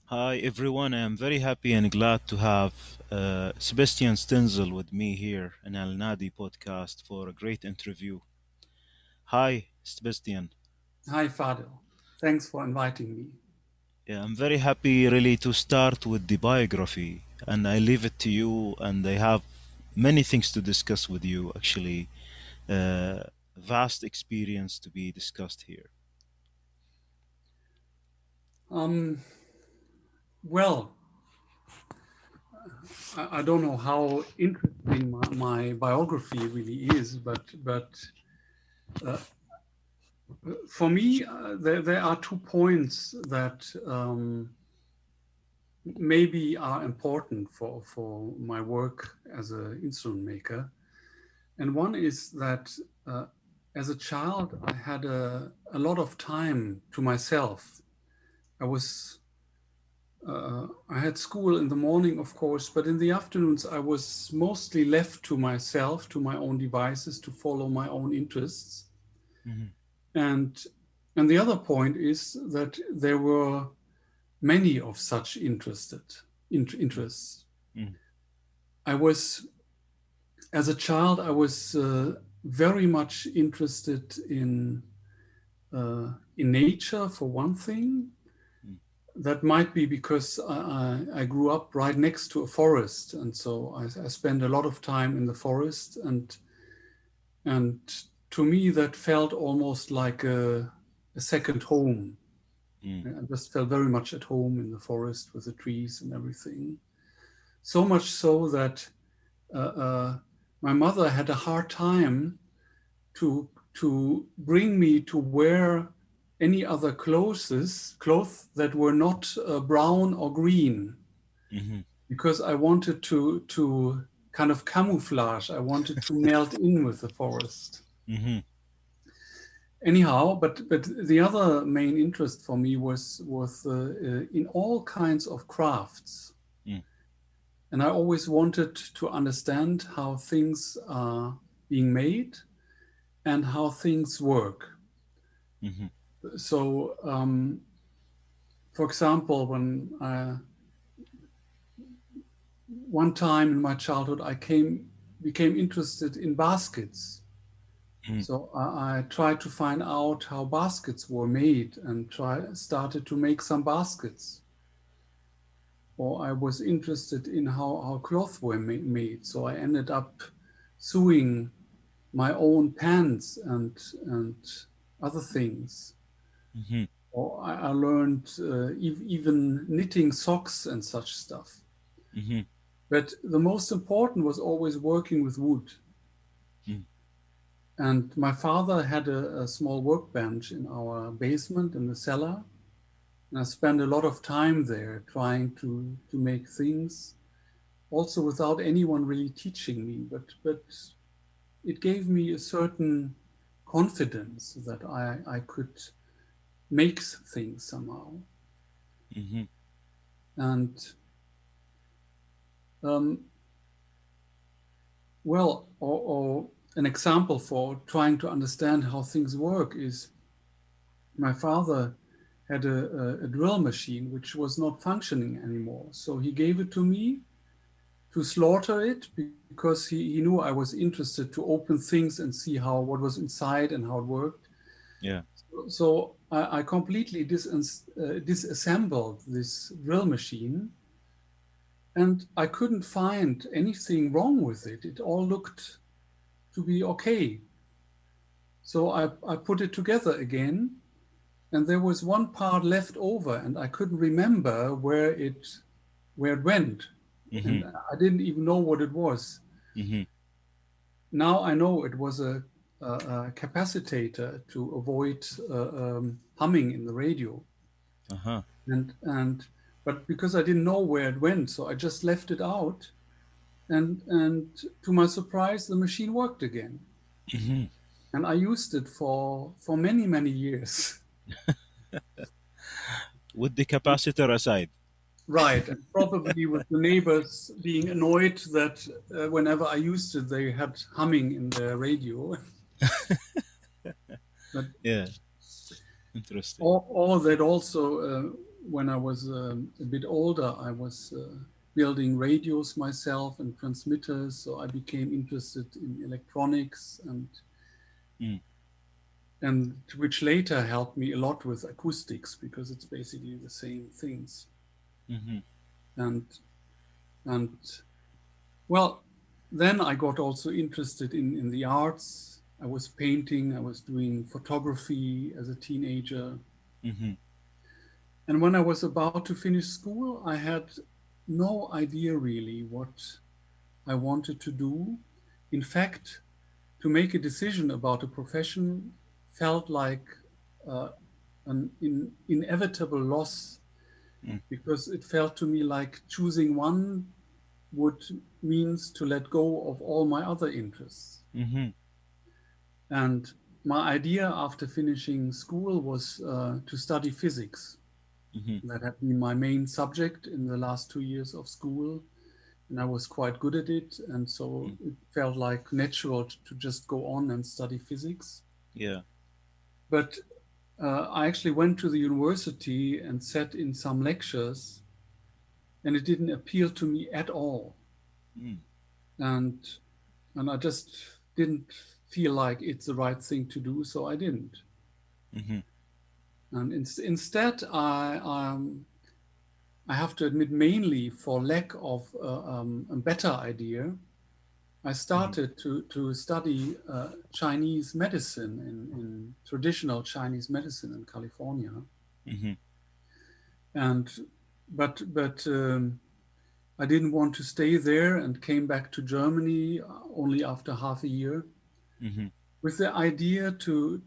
Hi everyone, I am very happy and glad to have Sebastian Stenzel with me here in Al Nadi podcast for a great interview. Hi, Sebastian. Hi, Fadil. Thanks for inviting me. Yeah, I'm very happy really to start with the biography, and I leave it to you. And I have many things to discuss with you, actually. Vast experience to be discussed here. Um, well, I don't know how interesting my biography really is, but uh, for me, there are 2 points that maybe are important for my work as an instrument maker. And one is that uh, as a child, I had a lot of time to myself. I was I had school in the morning, of course, but in the afternoons, I was mostly left to myself, to my own devices, to follow my own interests. Hmm. And and the other point is that there were many of such interests. Hmm. I was, as a child, I was very much interested in nature, for one thing. That might be because I grew up right next to a forest, and so I spent a lot of time in the forest, and to me that felt almost like a second home. Hmm. I just felt very much at home in the forest with the trees and everything. So much so that uh, uh, my mother had a hard time to bring me to wear any other clothes that were not brown or green, Hmm. because I wanted to kind of camouflage. I wanted to melt in with the forest. Hmm. Anyhow, but the other main interest for me was in all kinds of crafts, Hmm. and I always wanted to understand how things are being made and how things work. Hmm. So, for example, when one time in my childhood I became interested in baskets. So I tried to find out how baskets were made and started to make some baskets. Or I was interested in how clothes were made. So I ended up sewing my own pants and other things. Hmm. Or I learned even knitting socks and such stuff. Hmm. But the most important was always working with wood. Hmm. And my father had a small workbench in our basement in the cellar. And I spent a lot of time there trying to make things, also without anyone really teaching me. But it gave me a certain confidence that I could make things somehow. Hmm. And um, well, or an example for trying to understand how things work is my father had a drill machine which was not functioning anymore. So he gave it to me to slaughter it because he knew I was interested to open things and see how what was inside and how it worked. Yeah. So I completely disassembled this drill machine, and I couldn't find anything wrong with it. It all looked to be okay. So I put it together again, and there was one part left over, and I couldn't remember where it went, Hmm. and I didn't even know what it was. Hmm. Now I know it was a capacitator to avoid humming in the radio, Uh-huh. and but because I didn't know where it went, so I just left it out, and to my surprise, the machine worked again, Hmm. and I used it for many years. With the capacitor aside. Right, and probably with the neighbors being annoyed that whenever I used it, they had humming in their radio. But Yeah, interesting. or that also when I was a bit older, I was building radios myself and transmitters. So I became interested in electronics, mm, and which later helped me a lot with acoustics because it's basically the same things. mhm, And and well, then I got also interested in the arts. I was painting. I was doing photography as a teenager. mhm, And when I was about to finish school, I had no idea really what I wanted to do. In fact, to make a decision about a profession felt like uh, an inevitable loss mm, because it felt to me like choosing one would means to let go of all my other interests. mhm, And my idea after finishing school was to study physics. mhm, That had been my main subject in the last 2 years of school, and I was quite good at it. And so mm, it felt like natural to just go on and study physics. yeah, But I actually went to the university and sat in some lectures, and it didn't appeal to me at all. mm, And and I just didn't feel like it's the right thing to do, so I didn't. mhm, And instead, I have to admit, mainly for lack of a better idea, I mhm, started to study Chinese medicine in traditional Chinese medicine in California. mhm, And but I didn't want to stay there and came back to Germany only after half a year mhm, with the idea to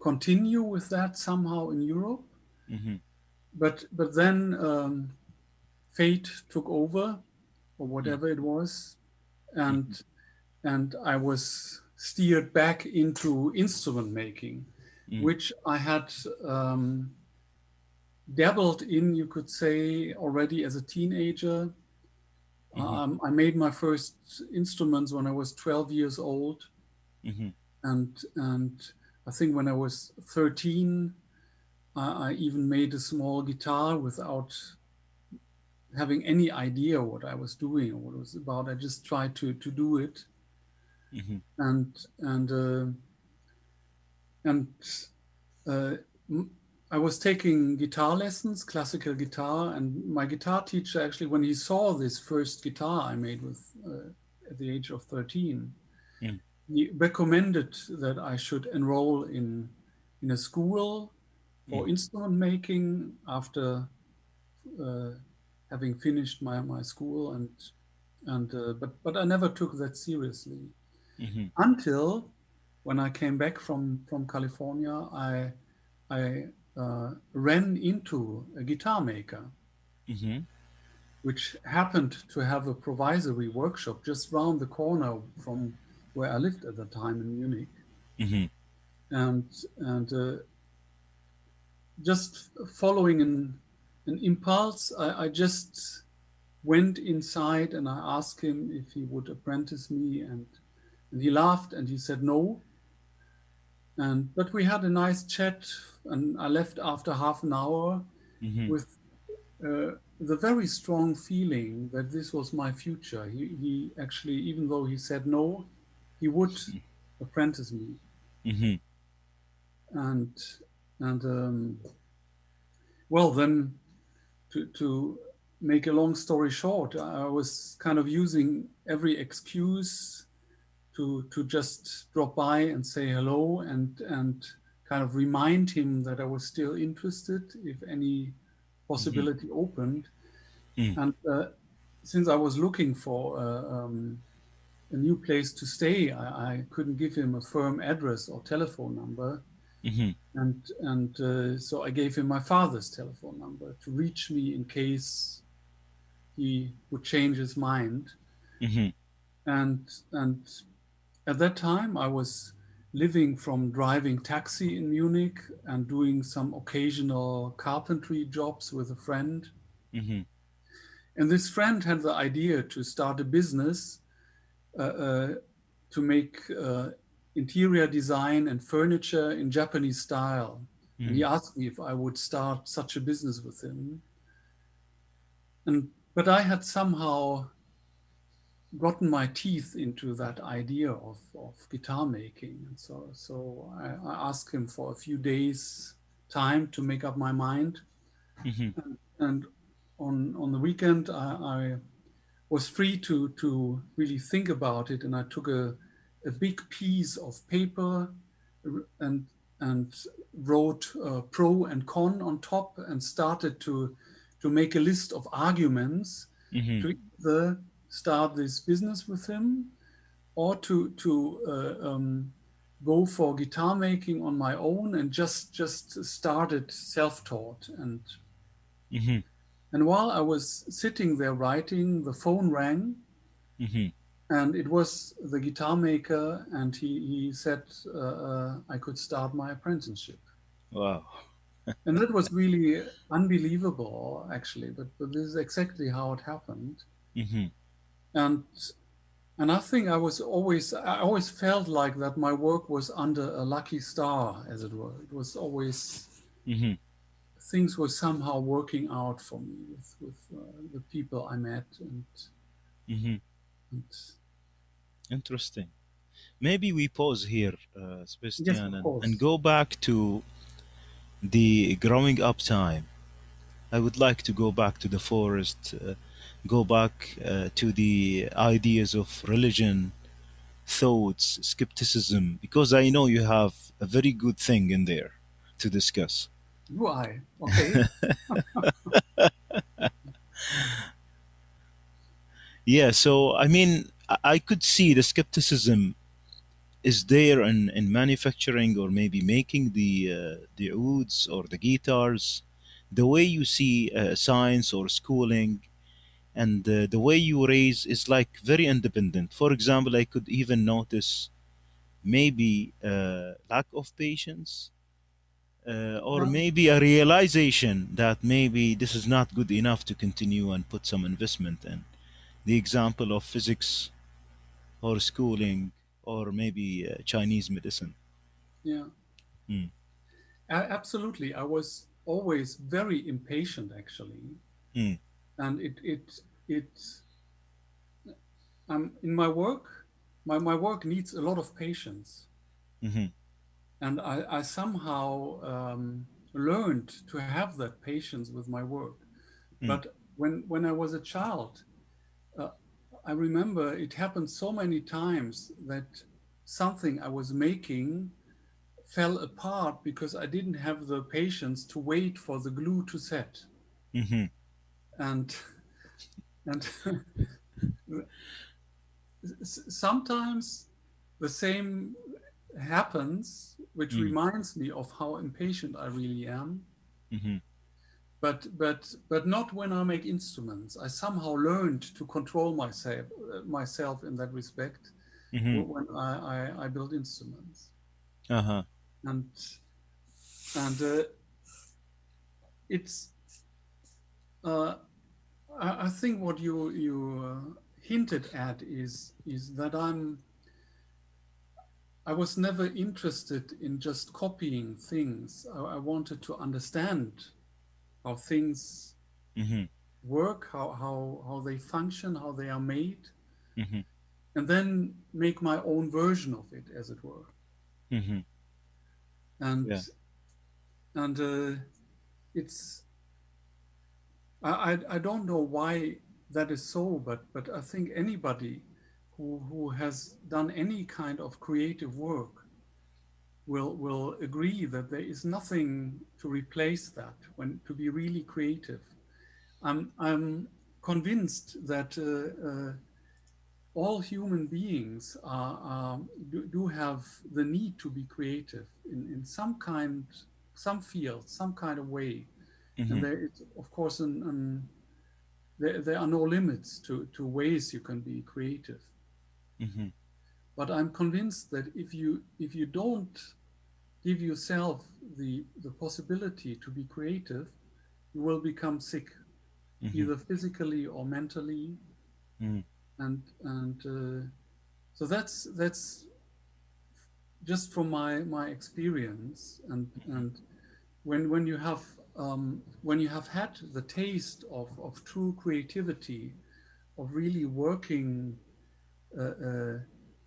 continue with that somehow in Europe. mhm, But then fate took over, or mm, whatever it was, mhm, and I was steered back into instrument making, mm, which I had dabbled in, you could say, already as a teenager. mhm, I made my first instruments when I was 12 years old, mhm, and I think when I was 13, I even made a small guitar without having any idea what I was doing or what it was about. I just tried to do it, mhm, and and uh, and uh, I was taking guitar lessons, classical guitar, and my guitar teacher actually, when he saw this first guitar I made with at the age of 13, mm, he recommended that I should enroll in a school for mm, instrument making after uh, having finished my school, and but I never took that seriously mhm, until when I came back from California. I ran into a guitar maker mhm, which happened to have a provisory workshop just round the corner from where I lived at the time in Munich, mhm, and just following an impulse, I just went inside and I asked him if he would apprentice me, and he laughed and he said no. And but we had a nice chat, and I left after half an hour mhm, with the very strong feeling that this was my future. He actually, even though he said no, he would apprentice me. mhm, And and well, then to make a long story short, I was kind of using every excuse to just drop by and say hello and kind of remind him that I was still interested if any mhm, possibility opened. mm, And since I was looking for a new place to stay, I couldn't give him a firm address or telephone number. mhm, And so I gave him my father's telephone number to reach me in case he would change his mind. mhm, And at that time, I was living from driving taxi in Munich and doing some occasional carpentry jobs with a friend. mhm, And this friend had the idea to start a business uh, uh, to make interior design and furniture in Japanese style. And he Mhm. asked me if I would start such a business with him. And but I had somehow gotten my teeth into that idea of guitar making. And I asked him for a few days time to make up my mind. Mhm. And on the weekend, I was free to really think about it. And I took a big piece of paper and and wrote pro and con on top and started to make a list of arguments Mhm. to either start this business with him or to go for guitar making on my own and just started self-taught. Mhm. And while I was sitting there writing, the phone rang, Mhm. and it was the guitar maker, and he said I could start my apprenticeship. Wow. And that was really unbelievable, actually. But this is exactly how it happened. Mhm. And and I think I always felt like that my work was under a lucky star, as it were. It was always Mhm. things were somehow working out for me with the people I met Mhm. and Interesting. Maybe we pause here, yes, Sebastian, of and course. go back to the growing up time. I would like to go back to the forest, go back to the ideas of religion, thoughts, skepticism, because I know you have a very good thing in there to discuss. Do I? Okay. Yeah, so I mean, I could see the skepticism is there in manufacturing or maybe making the ouds or the guitars, the way you see science or schooling, and the way you raise is like very independent. For example, I could even notice maybe lack of patience, or Yeah, maybe a realization that maybe this is not good enough to continue and put some investment in. The example of physics or schooling or maybe Chinese medicine. yeah. Mm. Absolutely. I was always very impatient, actually, Mm. and it in my work, my work needs a lot of patience, Mm-hmm. and I somehow learned to have that patience with my work. Mm. But when I was a child, uh, I remember it happened so many times that something I was making fell apart because I didn't have the patience to wait for the glue to set. Mm-hmm. And and sometimes the same happens, which Mm. reminds me of how impatient I really am. Mm-hmm. But not when I make instruments. I somehow learned to control myself in that respect Mm-hmm. when I build instruments. Uh-huh. And and it's uh, I think what you hinted at is that I was never interested in just copying things. I wanted to understand how things Mm-hmm. work, how they function, how they are made, Mm-hmm. and then make my own version of it, as it were. Mm-hmm. And Yeah. and it's I don't know why that is so, but I think anybody who has done any kind of creative work will agree that there is nothing to replace that when to be really creative. I'm convinced that all human beings do have the need to be creative in some field, some kind of way. And Mm-hmm. there is, of course, there are no limits to ways you can be creative. Mm-hmm. But I'm convinced that if you don't give yourself the possibility to be creative, you will become sick, Mm-hmm. either physically or mentally. Mm-hmm. And so that's just from my experience. And when you have had the taste of true creativity, of really working uh, uh,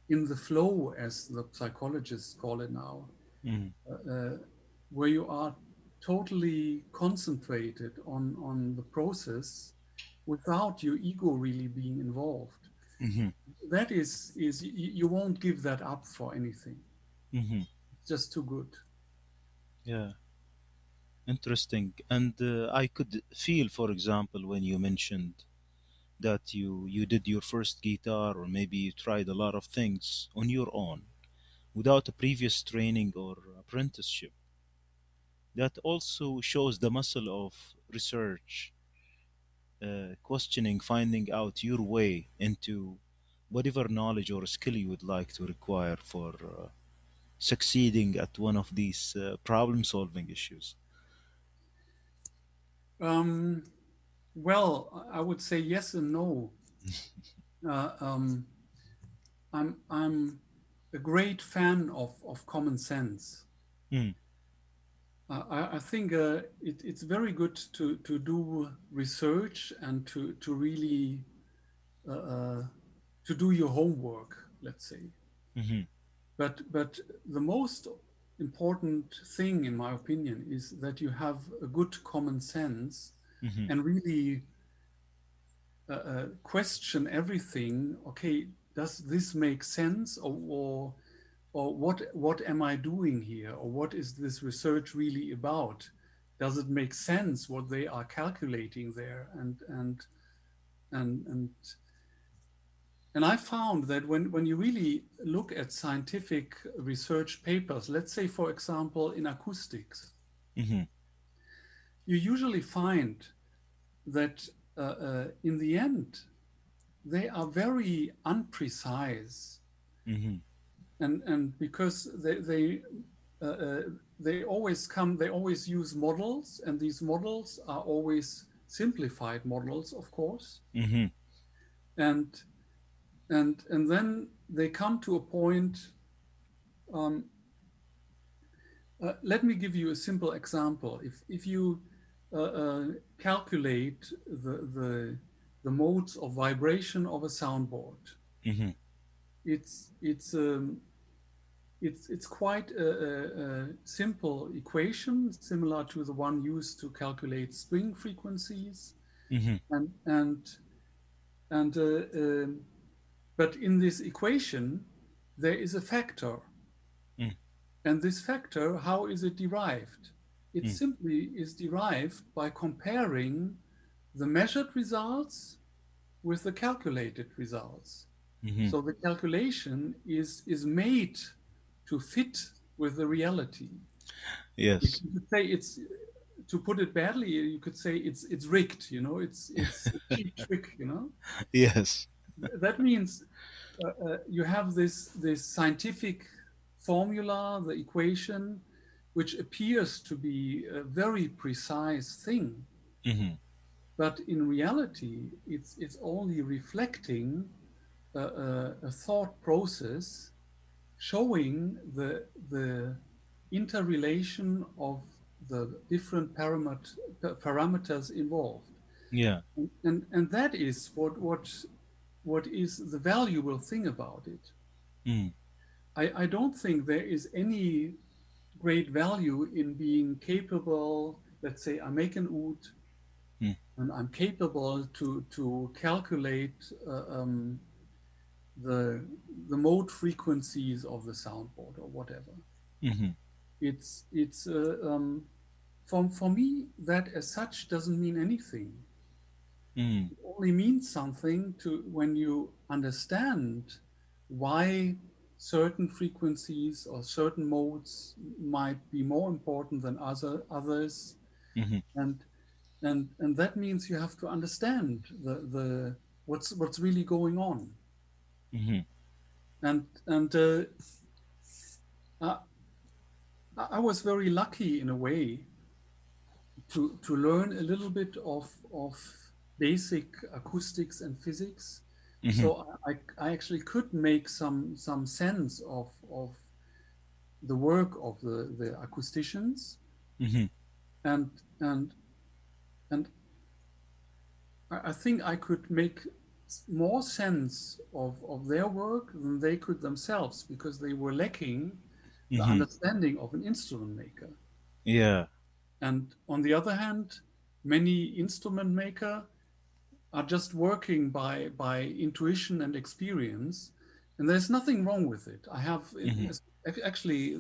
in the flow, as the psychologists call it now, Mm-hmm. uh, where you are totally concentrated on the process without your ego really being involved. Mm-hmm. That is you won't give that up for anything. Mm-hmm. It's just too good. Yeah, interesting. And I could feel, for example, when you mentioned that you did your first guitar, or maybe you tried a lot of things on your own without a previous training or apprenticeship. That also shows the muscle of research, questioning, finding out your way into whatever knowledge or skill you would like to require for succeeding at one of these problem solving issues. Um, well, I would say yes and no. Uh, um, I'm a great fan of common sense. Mm, I think it's very good to do research and to really uh, uh, to do your homework, let's say. mm-hmm, But the most important thing, in my opinion, is that you have a good common sense mm-hmm, and really question everything. Okay, does this make sense, or what am I doing here, or what is this research really about? Does it make sense what they are calculating there? And and I found that when you really look at scientific research papers, let's say for example in acoustics, mm-hmm, you usually find that in the end they are very unprecise, mm-hmm, and because uh, uh, they always use models, and these models are always simplified models, of course, mm-hmm, and and then they come to a point. um, Let me give you a simple example. If you calculate the modes of vibration of a soundboard, mm-hmm, it's it's um, it's quite a simple equation, similar to the one used to calculate string frequencies, mm-hmm, and and and but in this equation there is a factor, and this factor, how is it derived? It mm-hmm, simply is derived by comparing the measured results with the calculated results. mm-hmm. So the calculation is made to fit with the reality. You Yes. could say it's, to put it badly, you could say it's rigged. It's a cheap trick. Yes. That means you have this scientific formula, the equation, which appears to be a very precise thing, Mm-hmm, but in reality, it's only reflecting a thought process showing the interrelation of the different parameters involved. yeah. And that is what is the valuable thing about it. Mm, I don't think there is any great value in being capable. Let's say I make an oud, mm, and I'm capable to calculate the the mode frequencies of the soundboard or whatever. mm-hmm, It's for me, that as such doesn't mean anything. mm, It only means something to when you understand why certain frequencies or certain modes might be more important than others, mm-hmm, and and that means you have to understand the what's really going on. mm-hmm, And I, I was very lucky in a way to learn a little bit of basic acoustics and physics. mm-hmm, So I actually could make some sense of the work of the acousticians. mm-hmm, and and and I think I could make more sense of their work than they could themselves because they were lacking the Mm-hmm. understanding of an instrument maker. Yeah. And on the other hand, many instrument maker are just working by intuition and experience, and there's nothing wrong with it. I have Mm-hmm. actually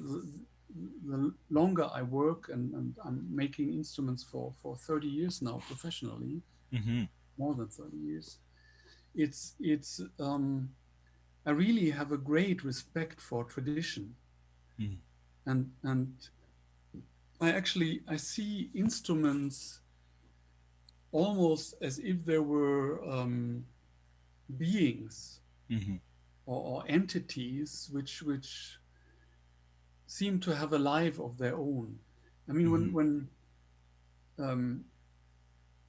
the longer I work, and I'm making instruments for 30 years now professionally, Mm-hmm. more than 30 years. It's I really have a great respect for tradition, Mm-hmm. and I see instruments almost as if there were beings Mm-hmm. or entities which seem to have a life of their own. I mean, Mm-hmm. when um,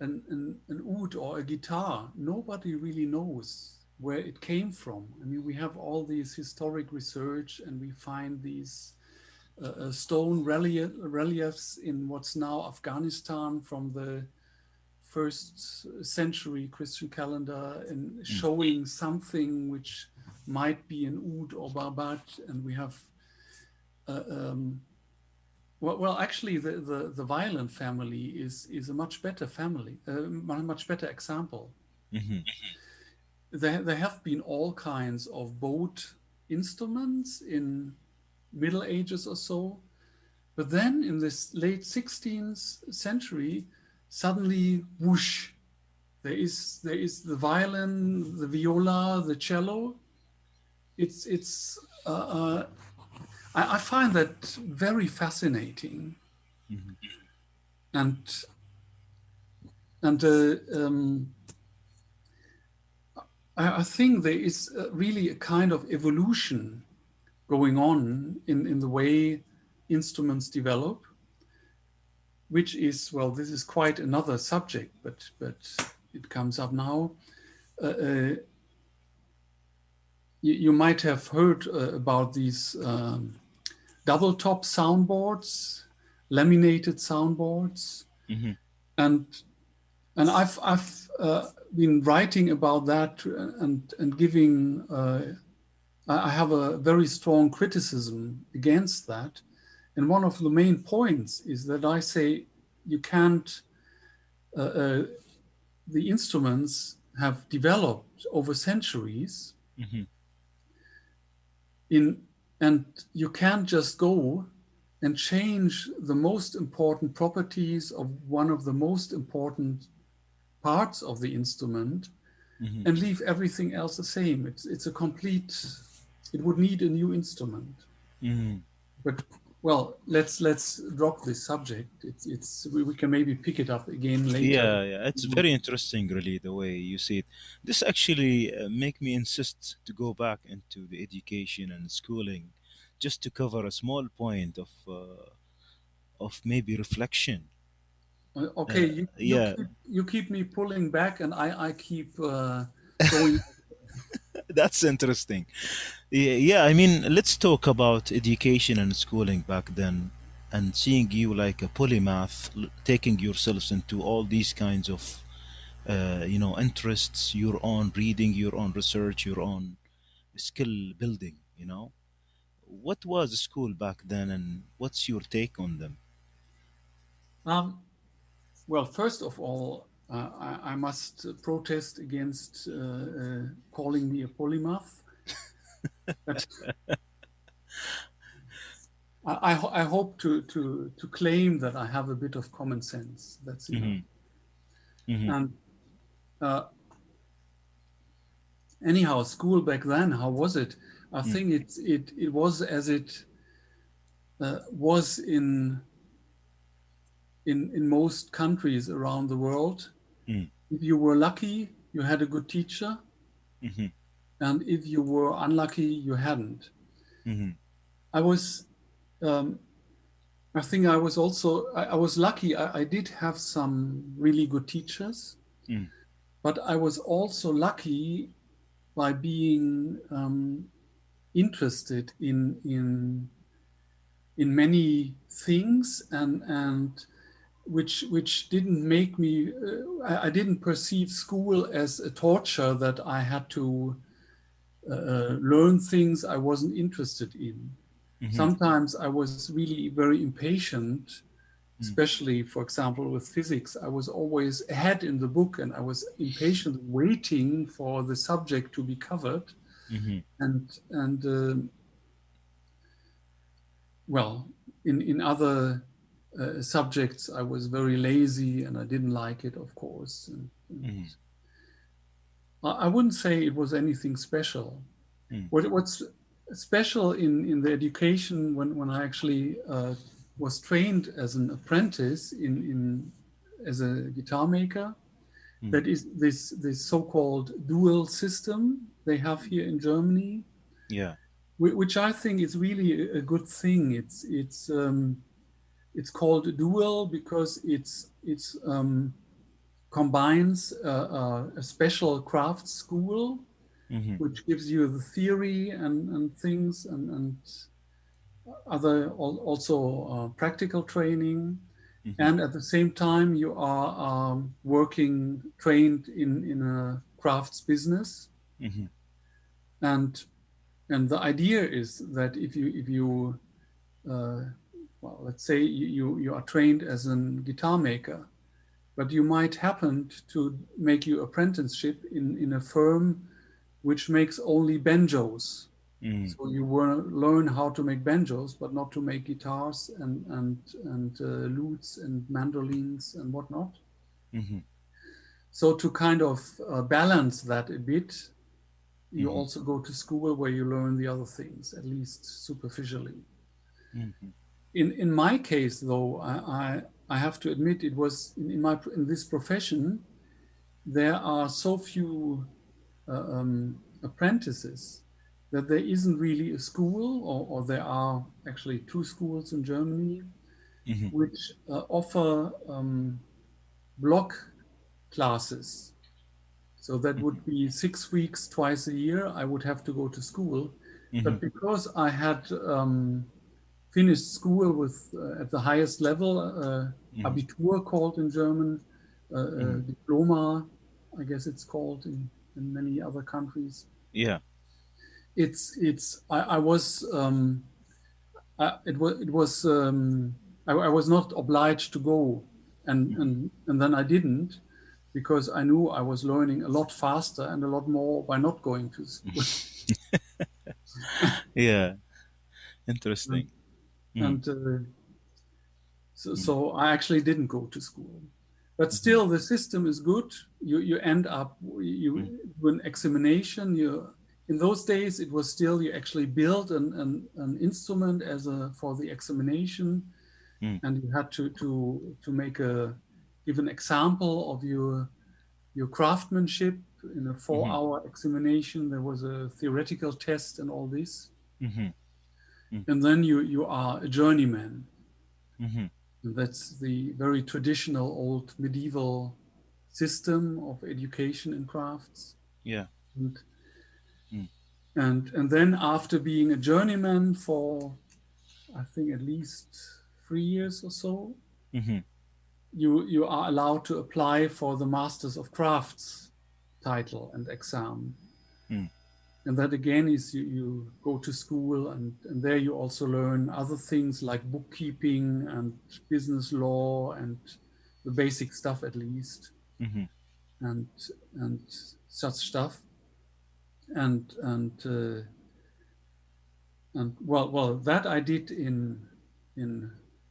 an oud or a guitar, nobody really knows where it came from. I mean, we have all these historic research, and we find these stone reliefs in what's now Afghanistan from the first century Christian calendar, and showing something which might be an oud or barbat, and we have uh, um, actually, the violin family is a much better family, a much better example. Mm-hmm. There have been all kinds of bowed instruments in Middle Ages or so, but then in this late 16th century, suddenly whoosh, there is the violin, the viola, the cello. It's I find that very fascinating, Mm-hmm. and and I think there is really a kind of evolution going on in the way instruments develop, which is, well, this is quite another subject, but it comes up now. Uh, uh, you might have heard about these double top soundboards, laminated soundboards, Mm-hmm. and I've been writing about that and giving. I have a very strong criticism against that. And one of the main points is that I say you can't, uh, uh, the instruments have developed over centuries Mm-hmm. in, and you can't just go and change the most important properties of one of the most important parts of the instrument Mm-hmm. and leave everything else the same. It's a complete, it would need a new instrument. Mm-hmm. But well, let's drop this subject. We can maybe pick it up again later. Yeah, yeah, it's very interesting, really, the way you see it. This actually make me insist to go back into the education and schooling, just to cover a small point of maybe reflection. Okay, Yeah, you keep me pulling back, and I keep going. that's interesting. Yeah, yeah, I mean, let's talk about education and schooling back then, and seeing you like a polymath, taking yourselves into all these kinds of, interests, your own reading, your own research, your own skill building. What was school back then, and what's your take on them? Um, well, first of all, I must protest against calling me a polymath. But I hope to claim that I have a bit of common sense. That's enough. Hmm. Hmm. And uh, anyhow, school back then, how was it? I think it was as it was in most countries around the world. Hmm. If you were lucky, you had a good teacher, Hmm. and if you were unlucky, you hadn't. Hmm. I was, um, I think I was also, I was lucky. I did have some really good teachers, Hmm. but I was also lucky by being interested in many things, and which didn't make me. I didn't perceive school as a torture that I had to learn things I wasn't interested in. Mhm. Sometimes I was really very impatient, Mhm. especially, for example, with physics. I was always ahead in the book and I was impatient waiting for the subject to be covered. Mhm. And well, in other subjects, I was very lazy and I didn't like it, of course. And Mhm. I wouldn't say it was anything special. Mhm. What's special in the education when I actually was trained as an apprentice in as a guitar maker, Mhm. that is this so-called dual system they have here in Germany, Yeah. which I think is really a good thing. It's called dual because it's combines a special craft school Mhm. which gives you the theory and things and other also practical training. Mhm. And at the same time, you are working trained in a crafts business. Mhm. And and the idea is that if you uh, well, let's say you are trained as a guitar maker, but you might happen to make your apprenticeship in a firm which makes only banjos. Mhm. So you will learn how to make banjos, but not to make guitars and lutes and mandolins and whatnot. Mhm. So to kind of balance that a bit, you Mhm. also go to school where you learn the other things, at least superficially. Mhm. In my case, though, I have to admit it was in this profession there are so few apprentices that there isn't really a school, or there are actually two schools in Germany Mhm. which offer block classes. So that Mhm. would be 6 weeks twice a year. I would have to go to school. Mhm. But because I had finished school with at the highest level, Mhm. Abitur called in German, Mhm. Diploma, I guess it's called in many other countries. Yeah. I was it was I was not obliged to go, Mhm. and then I didn't because I knew I was learning a lot faster and a lot more by not going to school. Yeah. and Interesting. Mhm. and so, Mhm. so I actually didn't go to school. But Mhm. still, the system is good. You end up Mhm. you do an examination. You in those days it was still you actually built an instrument as a for the examination, Mhm. and you had to make a give an example of your craftsmanship in a Mhm. 4 hour examination. There was a theoretical test and all this, Mhm. Mhm. and then you are a journeyman. Mhm. And that's the very traditional old medieval system of education in crafts. Yeah. And, Mhm. and then after being a journeyman for, I think, at least 3 years or so, Mhm. you are allowed to apply for the Masters of Crafts title and exam. Mhm. And that again is you go to school and there you also learn other things like bookkeeping and business law and the basic stuff at least. Mhm. and and such stuff and and well that I did in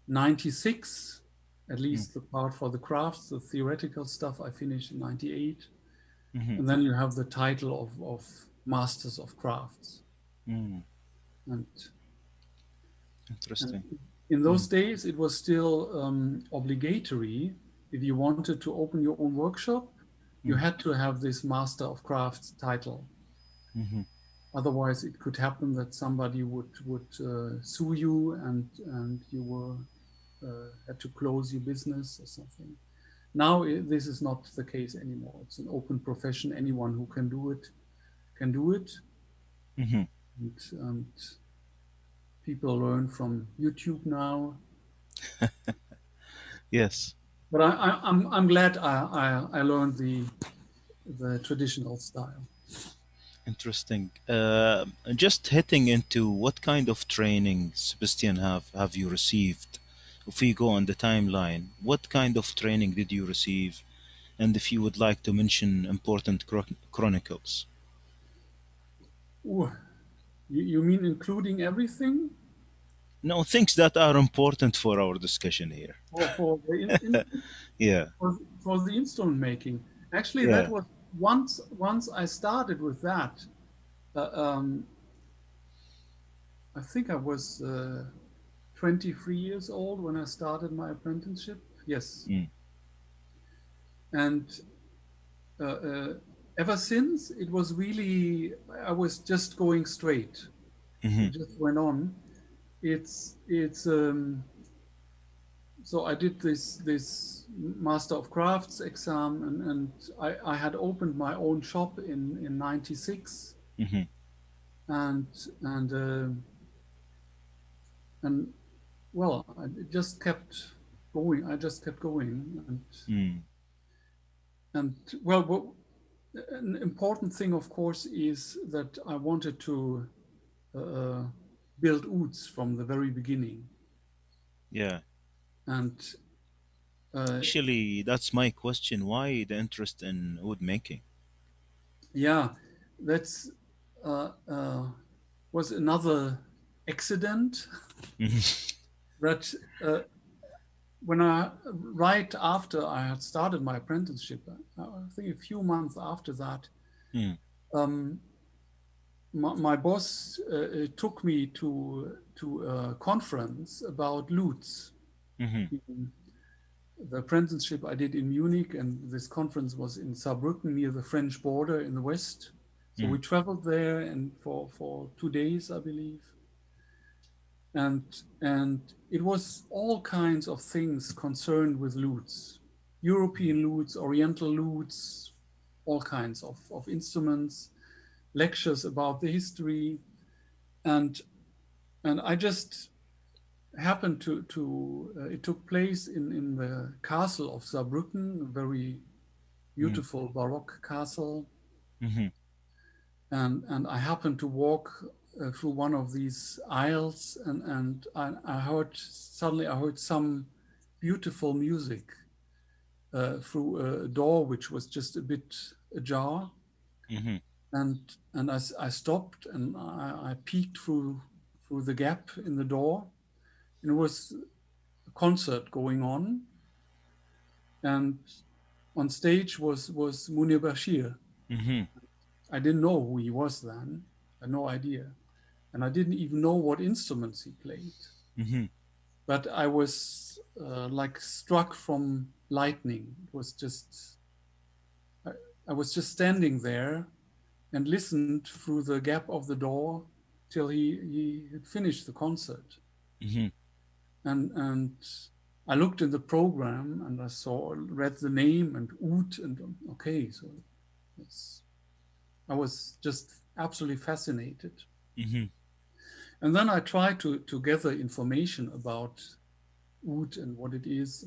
96, at Mhm. least the part for the crafts, the theoretical stuff I finished in 98. Mhm. And then you have the title of Masters of Crafts. Mhm. and and Interesting. in those Mhm. days it was still obligatory. If you wanted to open your own workshop, you Mhm. had to have this Master of Crafts title. Mhm. Otherwise, it could happen that somebody would sue you and you were had to close your business or something. Now this is not the case anymore. It's an open profession. Anyone who can do it can do it, Mhm. and people learn from YouTube now. Yes. But I'm glad I learned the traditional style. Interesting. Just hitting into what kind of training, Sebastian, have you received? If we go on the timeline, what kind of training did you receive? And if you would like to mention important chronicles. Ooh, you mean including everything? No, things that are important for our discussion here. For the Yeah, for the instrument making. Actually, that yeah. was once I started with that. Uh, um, I think I was 23 years old when I started my apprenticeship. Yes, Mm, and uh, uh, ever since it was really I was just going straight. mm-hmm, It just went on. It's so I did this Master of Crafts exam, and I had opened my own shop in '96, mm-hmm, and and uh, and well, it just kept going. I just kept going, mm, and well, an important thing, of course, is that I wanted to uh, build ouds from the very beginning, yeah. and uh, Actually, that's my question. Why the interest in wood making? yeah, that's uh, uh, was another accident Mm-hmm, that when I right after I had started my apprenticeship, I think a few months after that, mm, um, my boss took me to a conference about lutes. mm-hmm, The apprenticeship I did in Munich, and this conference was in Saarbrücken near the French border in the west. So mm, we traveled there, and for 2 days, I believe, and it was all kinds of things concerned with lutes, European lutes, Oriental lutes, all kinds of instruments, lectures about the history, and I just happened to it took place in the castle of Saarbrücken, a very mm, beautiful Baroque castle, mm-hmm, and I happened to walk through one of these aisles, and I heard suddenly I heard some beautiful music through a door which was just a bit ajar, mm-hmm, and I stopped, and I peeked through the gap in the door, and it was a concert going on, and on stage was Munir Bashir. mm-hmm, I didn't know who he was then. I had no idea. And I didn't even know what instruments he played. mm-hmm, But I was like struck from lightning. It was just, I, I was just standing there and listened through the gap of the door till he had finished the concert. mm-hmm, And I looked in the program, and I read the name and oud, and okay, so it's, I was just absolutely fascinated. mm-hmm, And then I tried to gather information about oud and what it is,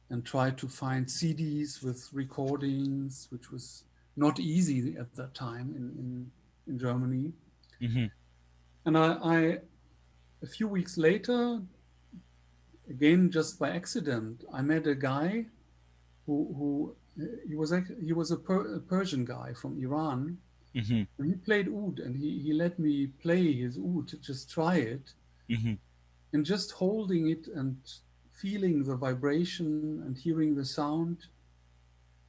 and try to find CDs with recordings, which was not easy at that time in Germany. mm-hmm, And a few weeks later, again just by accident, I met a guy who he was a Persian guy from Iran, mm-hmm, and he played oud, and he let me play his oud to just try it, mm-hmm, and just holding it and feeling the vibration and hearing the sound.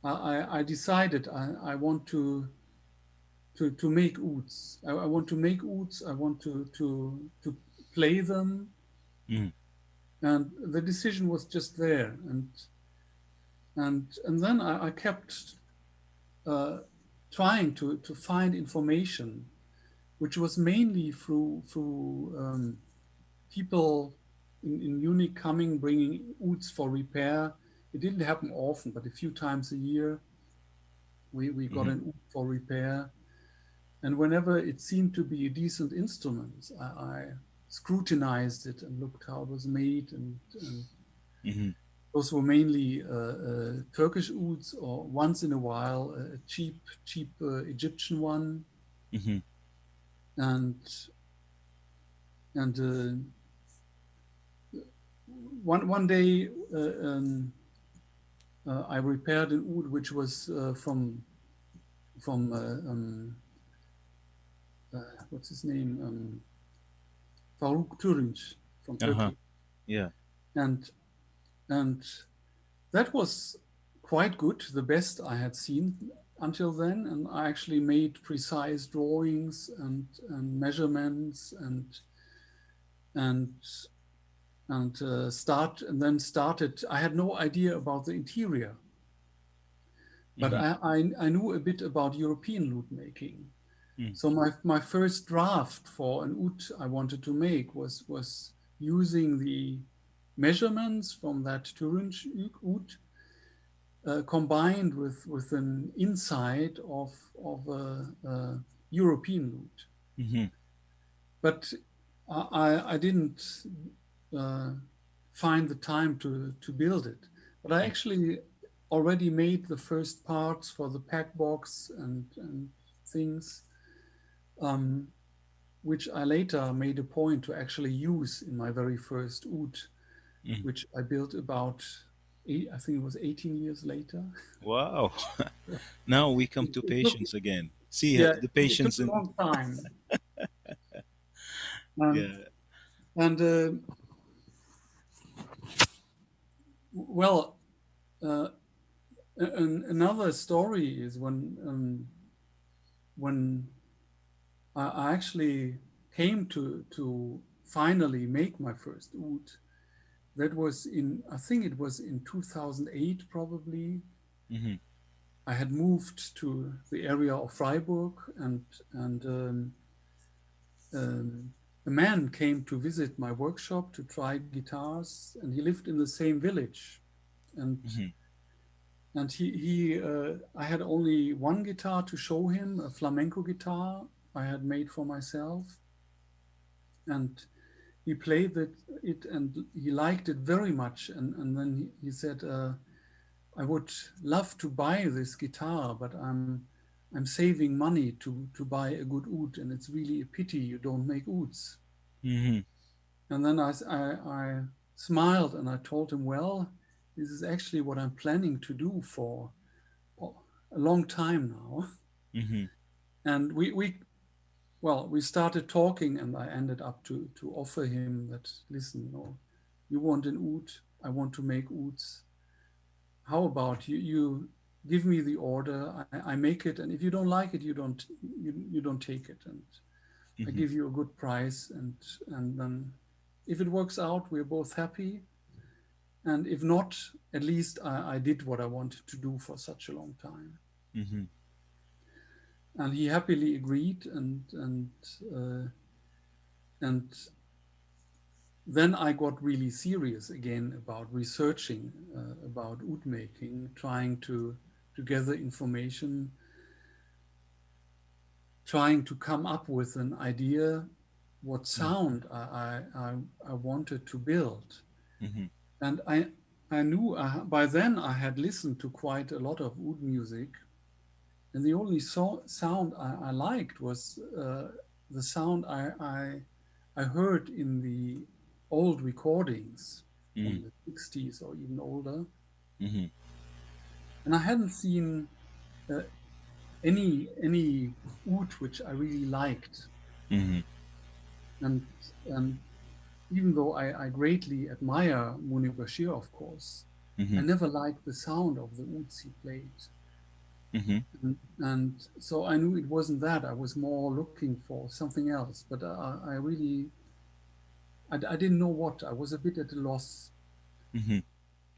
I decided I want to make ouds. I want to make ouds. I want to play them, mm-hmm, and the decision was just there. And then I kept uh, trying to find information, which was mainly through people in Munich coming, bringing ouds for repair. It didn't happen often, but a few times a year we got mm-hmm, an oud for repair. And whenever it seemed to be a decent instrument, I scrutinized it and looked how it was made, and mm-hmm. Those were mainly Turkish ouds, or once in a while a cheap Egyptian one, Hmm. and and one day I repaired an oud which was from what's his name, Faruk Turinc from Uh-huh. Turkey, Yeah. and and that was quite good, the best I had seen until then. And I actually made precise drawings and measurements and and then started. I had no idea about the interior, but Hmm. I knew a bit about European lute making. Mm. So my first draft for an oud I wanted to make was using the measurements from that Turinch oud, combined with an insight of a European lute. Hmm. But I didn't uh, find the time to build it. But I actually already made the first parts for the pack box and things, um, which I later made a point to actually use in my very first oud, Mm. which I built about eight, I think it was 18 years later. Wow. Now we come to It took, patience again. See yeah, the it took patience a in. long time. And, Yeah. and well, uh, another story is when I actually came to finally make my first oud. That was I think it was in 2008 probably. Hmm. I had moved to the area of Freiburg, and um, a man came to visit my workshop to try guitars, and he lived in the same village. And Hmm. I had only one guitar to show him, a flamenco guitar I had made for myself, and he played it and he liked it very much. And then he said, "I would love to buy this guitar, but I'm saving money to buy a good oud, and it's really a pity you don't make ouds." Hmm. And then I smiled and I told him, "Well, this is actually what I'm planning to do for a long time now." Hmm. And we started talking, and I ended up to offer him that, "Listen, you want an oud, I want to make ouds. How about you give me the order, I make it, and if you don't like it, you don't take it, and I Hmm. give you a good price, and then if it works out, we're both happy, and if not, at least I did what I wanted to do for such a long time." Hmm. And he happily agreed, uh, and then I got really serious again about researching about oud making, trying to gather information, trying to come up with an idea what sound I wanted to build. Hmm. And I knew by then I had listened to quite a lot of oud music, and the only sound I liked was the sound I heard in the old recordings from the 60s or even older. Hmm. And I hadn't seen uh, any oud which I really liked. Hmm. And and even though I greatly admire Munir Bashir, of course, I Hmm. never liked the sound of the ouds he played. Hmm. And so I knew it wasn't that. I was more looking for something else. But I really, I didn't know what. I was a bit at a loss. Hmm.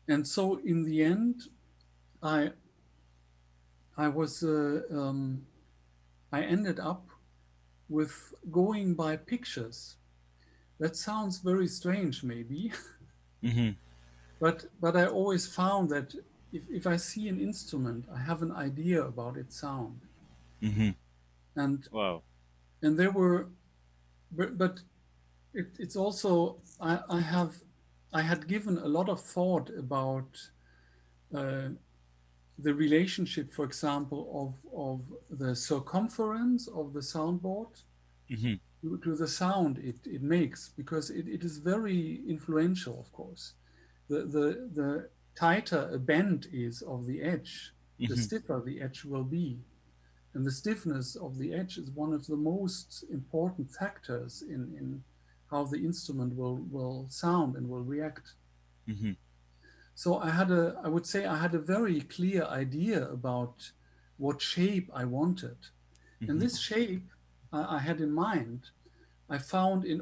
And so in the end, I, I was, I ended up with going by pictures. That sounds very strange, maybe. Hmm. But I always found that if I see an instrument, I have an idea about its sound. Hmm. And Wow. and there were, but it's also I have. I had given a lot of thought about uh, the relationship, for example, of the circumference of the soundboard Mhm. to the sound it makes, because it is very influential, of course. The tighter a bend is of the edge, the Mhm. stiffer the edge will be. And the stiffness of the edge is one of the most important factors in how the instrument will sound and will react. Mhm. So I would say I had a very clear idea about what shape I wanted. And Mhm. this shape I had in mind, I found in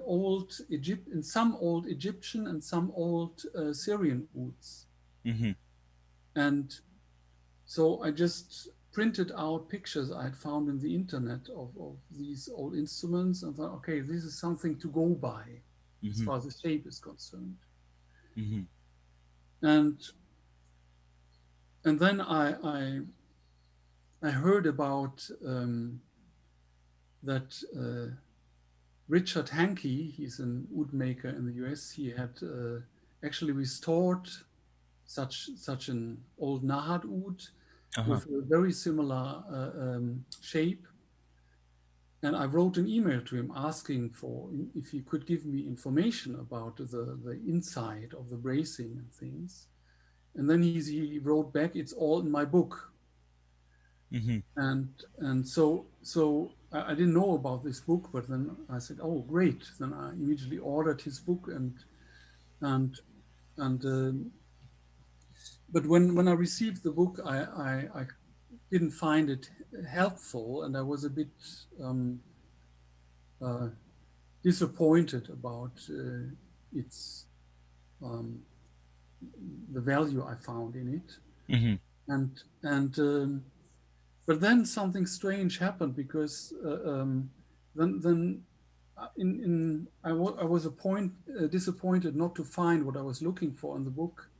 some old Egyptian and some old Syrian ouds. Mhm. And so I just printed out pictures I had found in the internet of these old instruments and thought, okay, this is something to go by as Mhm. far as the shape is concerned. Mhm. And and then I heard about that Richard Hankey, he's an oud maker in the US. He had actually restored such an old Nahad oud Uh-huh. with a very similar shape. And I wrote an email to him asking for if he could give me information about the inside of the bracing and things. And then he wrote back, "It's all in my book." Mhm. And so I didn't know about this book, but then I said, "Oh, great!" Then I immediately ordered his book, and and but when I received the book, I didn't find it helpful, and I was a bit um, uh, disappointed about its um, the value I found in it. Mhm. And but then something strange happened, because then I was disappointed not to find what I was looking for in the book.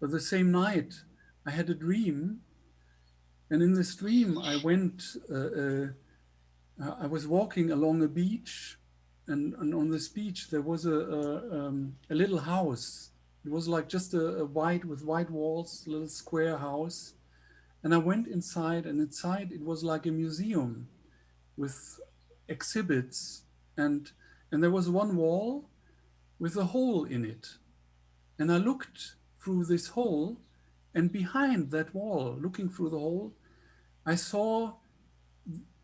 But the same night, I had a dream, and in this dream, I was walking along a beach, and on this beach there was a little house. It was like just a white with white walls, little square house. And I went inside, and inside it was like a museum with exhibits, and and there was one wall with a hole in it. And I looked through this hole, and behind that wall, looking through the hole, I saw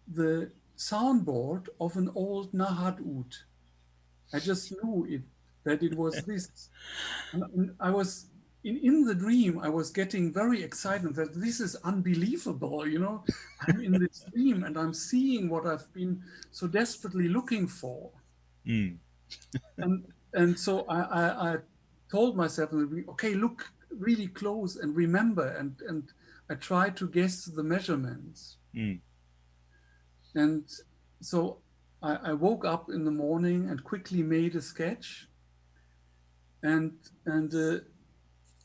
the soundboard of an old Nahad oud. I just knew that it was this. And I was in the dream, I was getting very excited that this is unbelievable, I'm in this dream and I'm seeing what I've been so desperately looking for. Mm. And so I told myself, okay, look really close and remember, and I tried to guess the measurements. Mm. And so I woke up in the morning and quickly made a sketch, and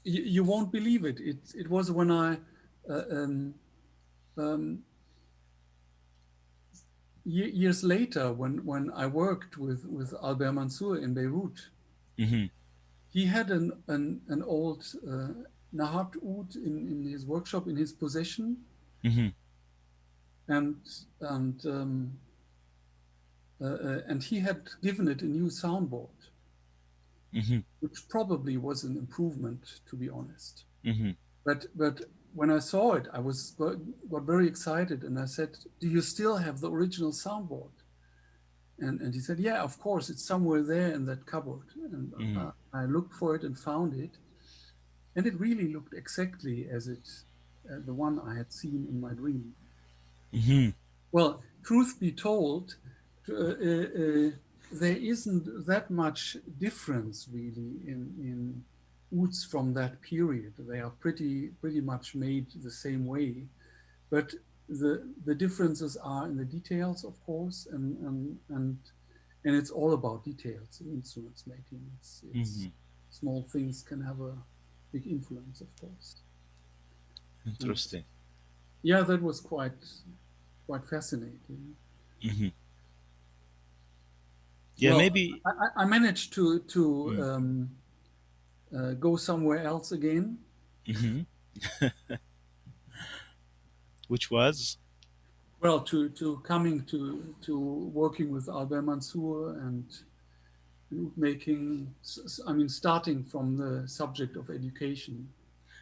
you won't believe it. It was when I uh, um, um, years later, when I worked with Albert Mansour in Beirut. Mhm. He had an old Nahat oud in his workshop, in his possession, Mhm. and and he had given it a new soundboard, Mhm. which probably was an improvement, to be honest. Mhm. But when I saw it, got very excited, and I said, "Do you still have the original soundboard?" And he said, "Yeah, of course, it's somewhere there in that cupboard." And Mhm. I looked for it and found it, and it really looked exactly as the one I had seen in my dream. Mhm. Well, truth be told, there isn't that much difference really in ouds from that period. They are pretty much made the same way, but the differences are in the details, of course, and it's all about details in instruments making. It's Mhm. small things can have a big influence, of course. And Interesting. yeah, that was quite fascinating. Mhm. Yeah, Well, maybe. I managed to Mm. go somewhere else again. Hmm. Which was? Well, to coming to working with Albert Mansour and making, I mean, starting from the subject of education.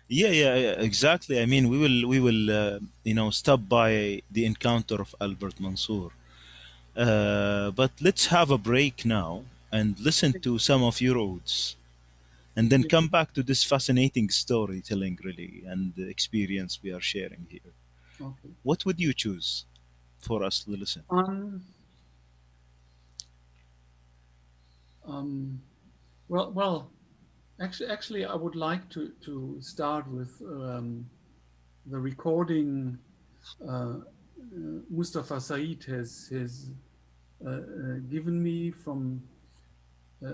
Yeah, yeah, yeah, exactly. I mean, we will stop by the encounter of Albert Mansour. But let's have a break now and listen to some of your odes, and then Okay. come back to this fascinating storytelling, really, and the experience we are sharing here. Okay. What would you choose for us to listen? Um, um, well, actually, I would like to start with the recording Mustafa Said has given me from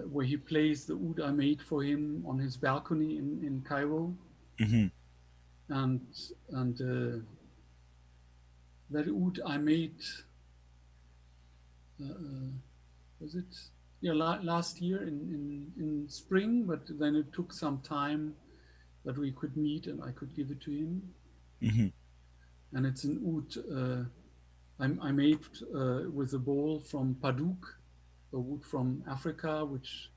where he plays the oud I made for him on his balcony in Cairo, Hmm. and and that oud I made was it yeah last year in spring, but then it took some time that we could meet and I could give it to him, Hmm. and it's an oud I made with a bowl from Padouk, a wood from Africa, which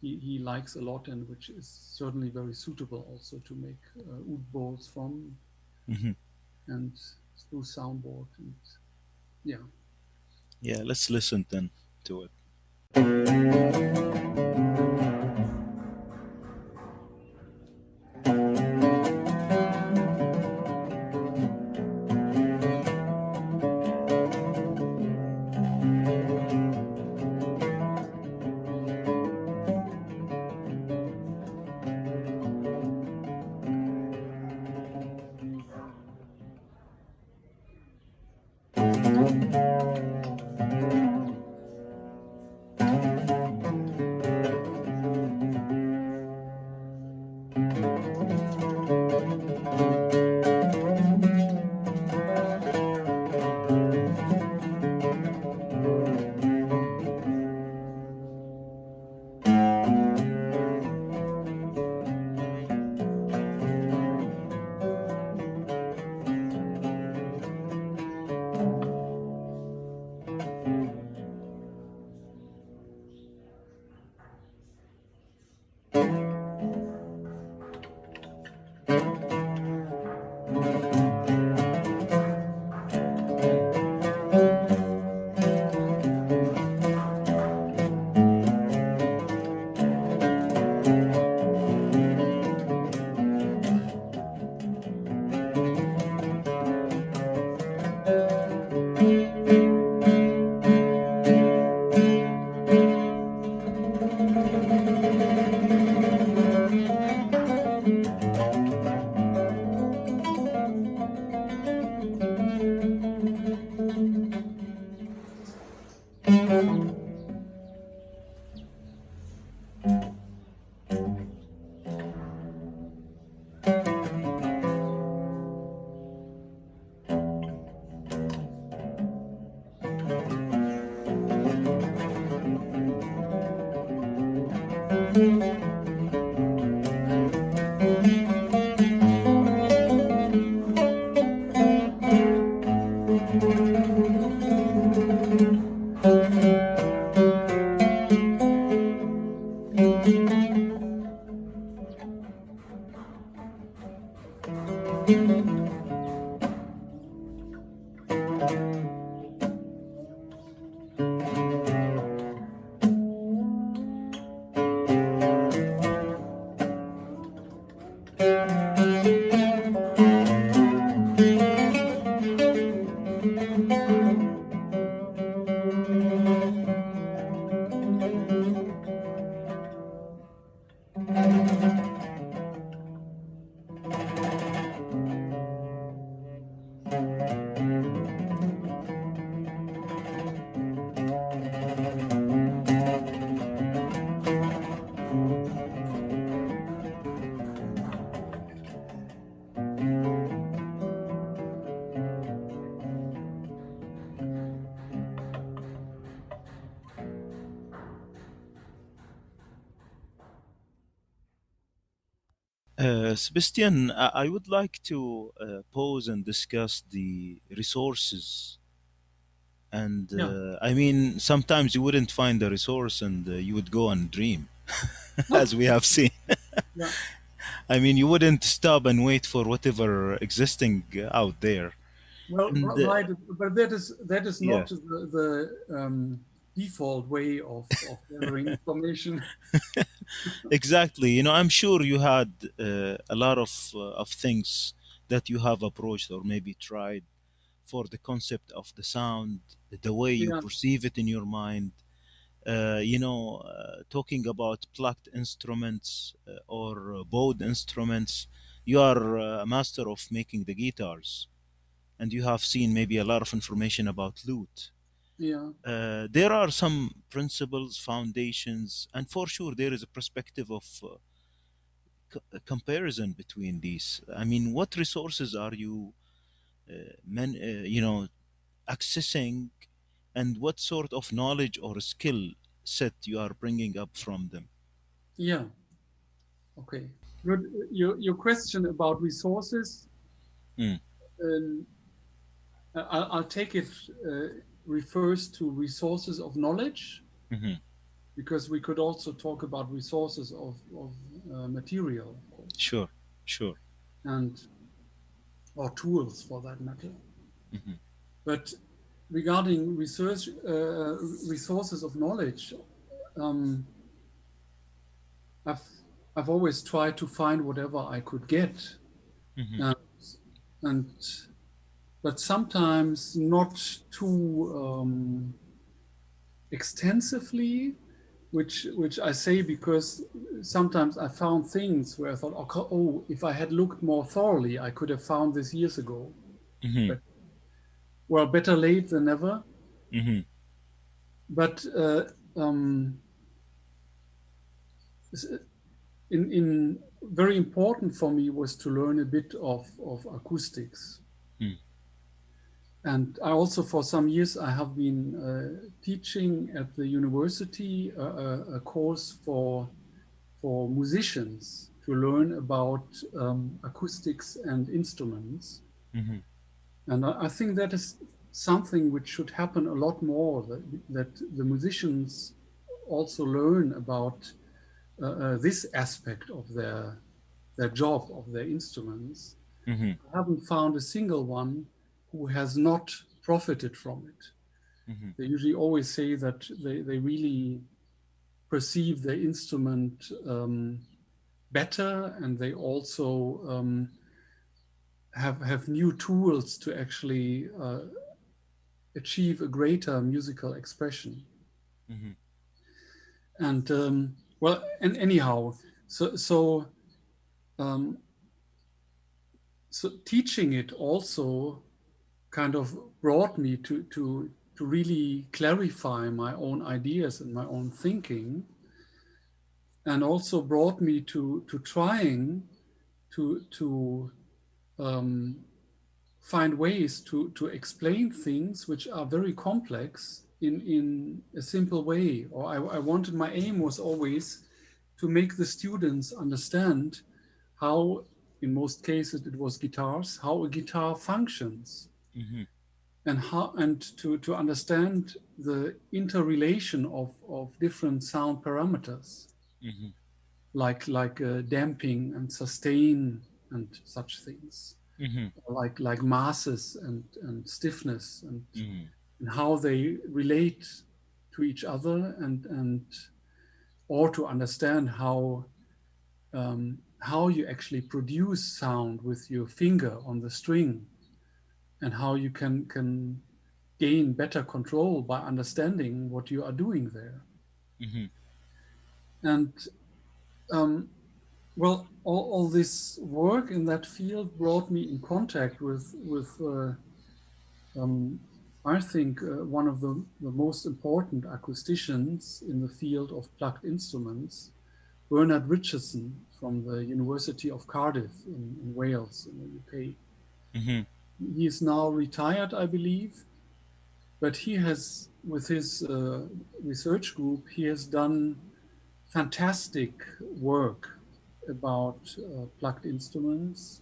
he likes a lot and which is certainly very suitable also to make oud bowls from, Hmm. and spruce soundboard. And yeah. Yeah, let's listen then to it. Sebastian, I would like to pause and discuss the resources. And Yeah. I mean, sometimes you wouldn't find a resource and you would go and dream, Huh. as we have seen. Yeah. I mean, you wouldn't stop and wait for whatever existing out there. Well, And right, but that is yeah, not the default way of gathering information. exactly. You know, I'm sure you had a lot of things that you have approached or maybe tried for the concept of the sound, the way you Yeah. perceive it in your mind. Talking about plucked instruments or bowed instruments, you are a master of making the guitars, and you have seen maybe a lot of information about lute. Yeah. There are some principles, foundations, and for sure there is a perspective of a comparison between these. I mean, what resources are you, accessing, and what sort of knowledge or skill set you are bringing up from them? Yeah. Okay. Good. Your question about resources, Mm, um, I'll take it refers to resources of knowledge, mhm. because we could also talk about resources of material, of course, Sure, sure. and or tools for that matter. Mhm, But regarding resources of knowledge, um, I've I've always tried to find whatever I could get, mhm, and, and but sometimes not too extensively, which I say because sometimes I found things where I thought, okay, oh, if I had looked more thoroughly, I could have found this years ago. mhm, But well, better late than never. mhm, But in very important for me was to learn a bit of acoustics. mm, And I also, for some years, I have been teaching at the university a course for musicians to learn about acoustics and instruments. mhm, And I think that is something which should happen a lot more, that the musicians also learn about this aspect of their job, of their instruments. mhm, I haven't found a single one who has not profited from it. mhm, They usually always say that they really perceive their instrument better, and they also have new tools to actually achieve a greater musical expression. mhm, And well, and anyhow, so um, so teaching it also kind of brought me to really clarify my own ideas and my own thinking, and also brought me to trying to find ways to explain things which are very complex in a simple way. Or I wanted, my aim was always to make the students understand how, in most cases it was guitars, how a guitar functions, mhm, and how, and to understand the interrelation of different sound parameters, mhm, like damping and sustain and such things, mhm, like masses and stiffness, mhm, and how they relate to each other, and or to understand how you actually produce sound with your finger on the string, and how you can gain better control by understanding what you are doing there. mhm, And um, well, all this work in that field brought me in contact with um, I think one of the most important acousticians in the field of plucked instruments, Bernard Richardson from the University of Cardiff in Wales, in the UK. mhm, He is now retired, I believe, but he has, with his research group, he has done fantastic work about plucked instruments,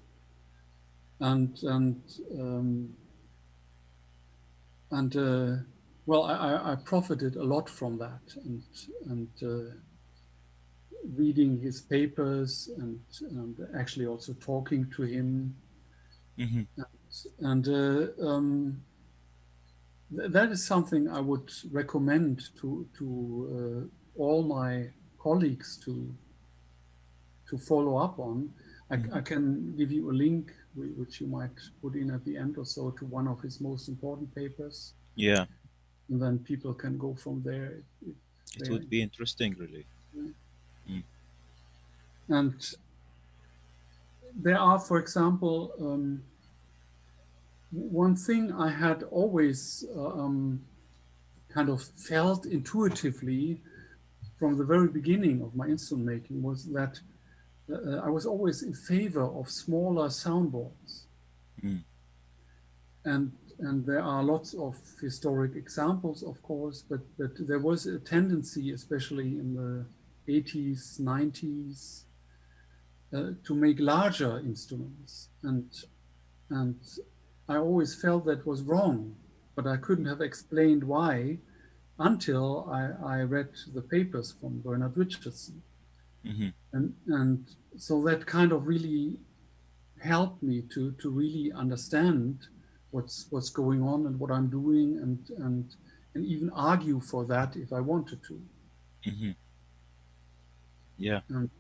and um, and well, I profited a lot from that, and reading his papers, and actually also talking to him, Hmm. and that is something I would recommend to all my colleagues to follow up on. I Hmm. can give you a link which you might put in at the end or so to one of his most important papers, Yeah, and then people can go from there if it they're would be interesting, really. interested. Mm. And there are, for example, one thing I had always kind of felt intuitively from the very beginning of my instrument making was that I was always in favor of smaller soundboards. Mm. And there are lots of historic examples, of course, but there was a tendency, especially in the 80s, 90s, to make larger instruments, and I always felt that was wrong, but I couldn't have explained why until I read the papers from Bernard Richardson, Hmm. and so that kind of really helped me to really understand what's going on and what I'm doing, and even argue for that if I wanted to. Hmm. Yeah. And,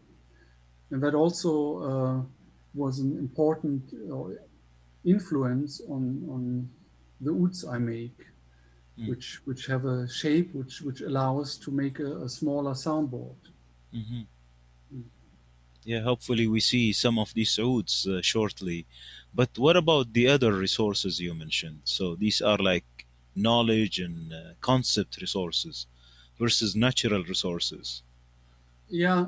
and that also was an important influence on the ouds I make, Mm. which have a shape which allows to make a smaller soundboard. Hmm. Yeah, hopefully we see some of these suits shortly. But what about the other resources you mentioned? So these are like knowledge and concept resources versus natural resources. Yeah,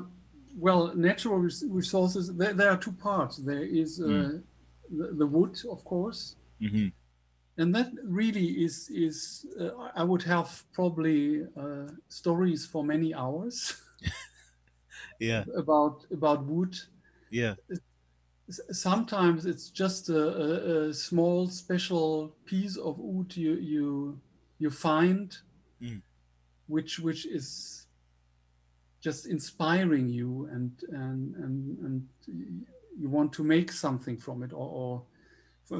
well, natural resources, there are two parts. There is Mm. the wood, of course, Hmm. and that really is I would have probably stories for many hours Yeah, about wood. yeah. Sometimes it's just a small special piece of wood you find, Mm. which is just inspiring you, and you want to make something from it, or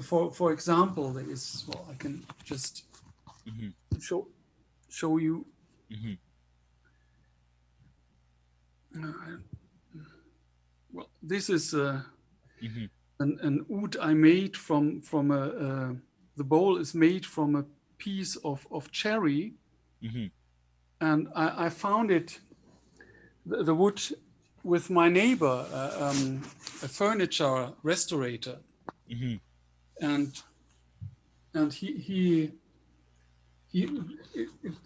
for example, there is, well, I can just Hmm. show show you. Hmm. uh, well, this is Hmm. an oud I made from the bowl is made from a piece of cherry, Hmm. and I found it, the wood, with my neighbor, a furniture restorator, Hmm. and and he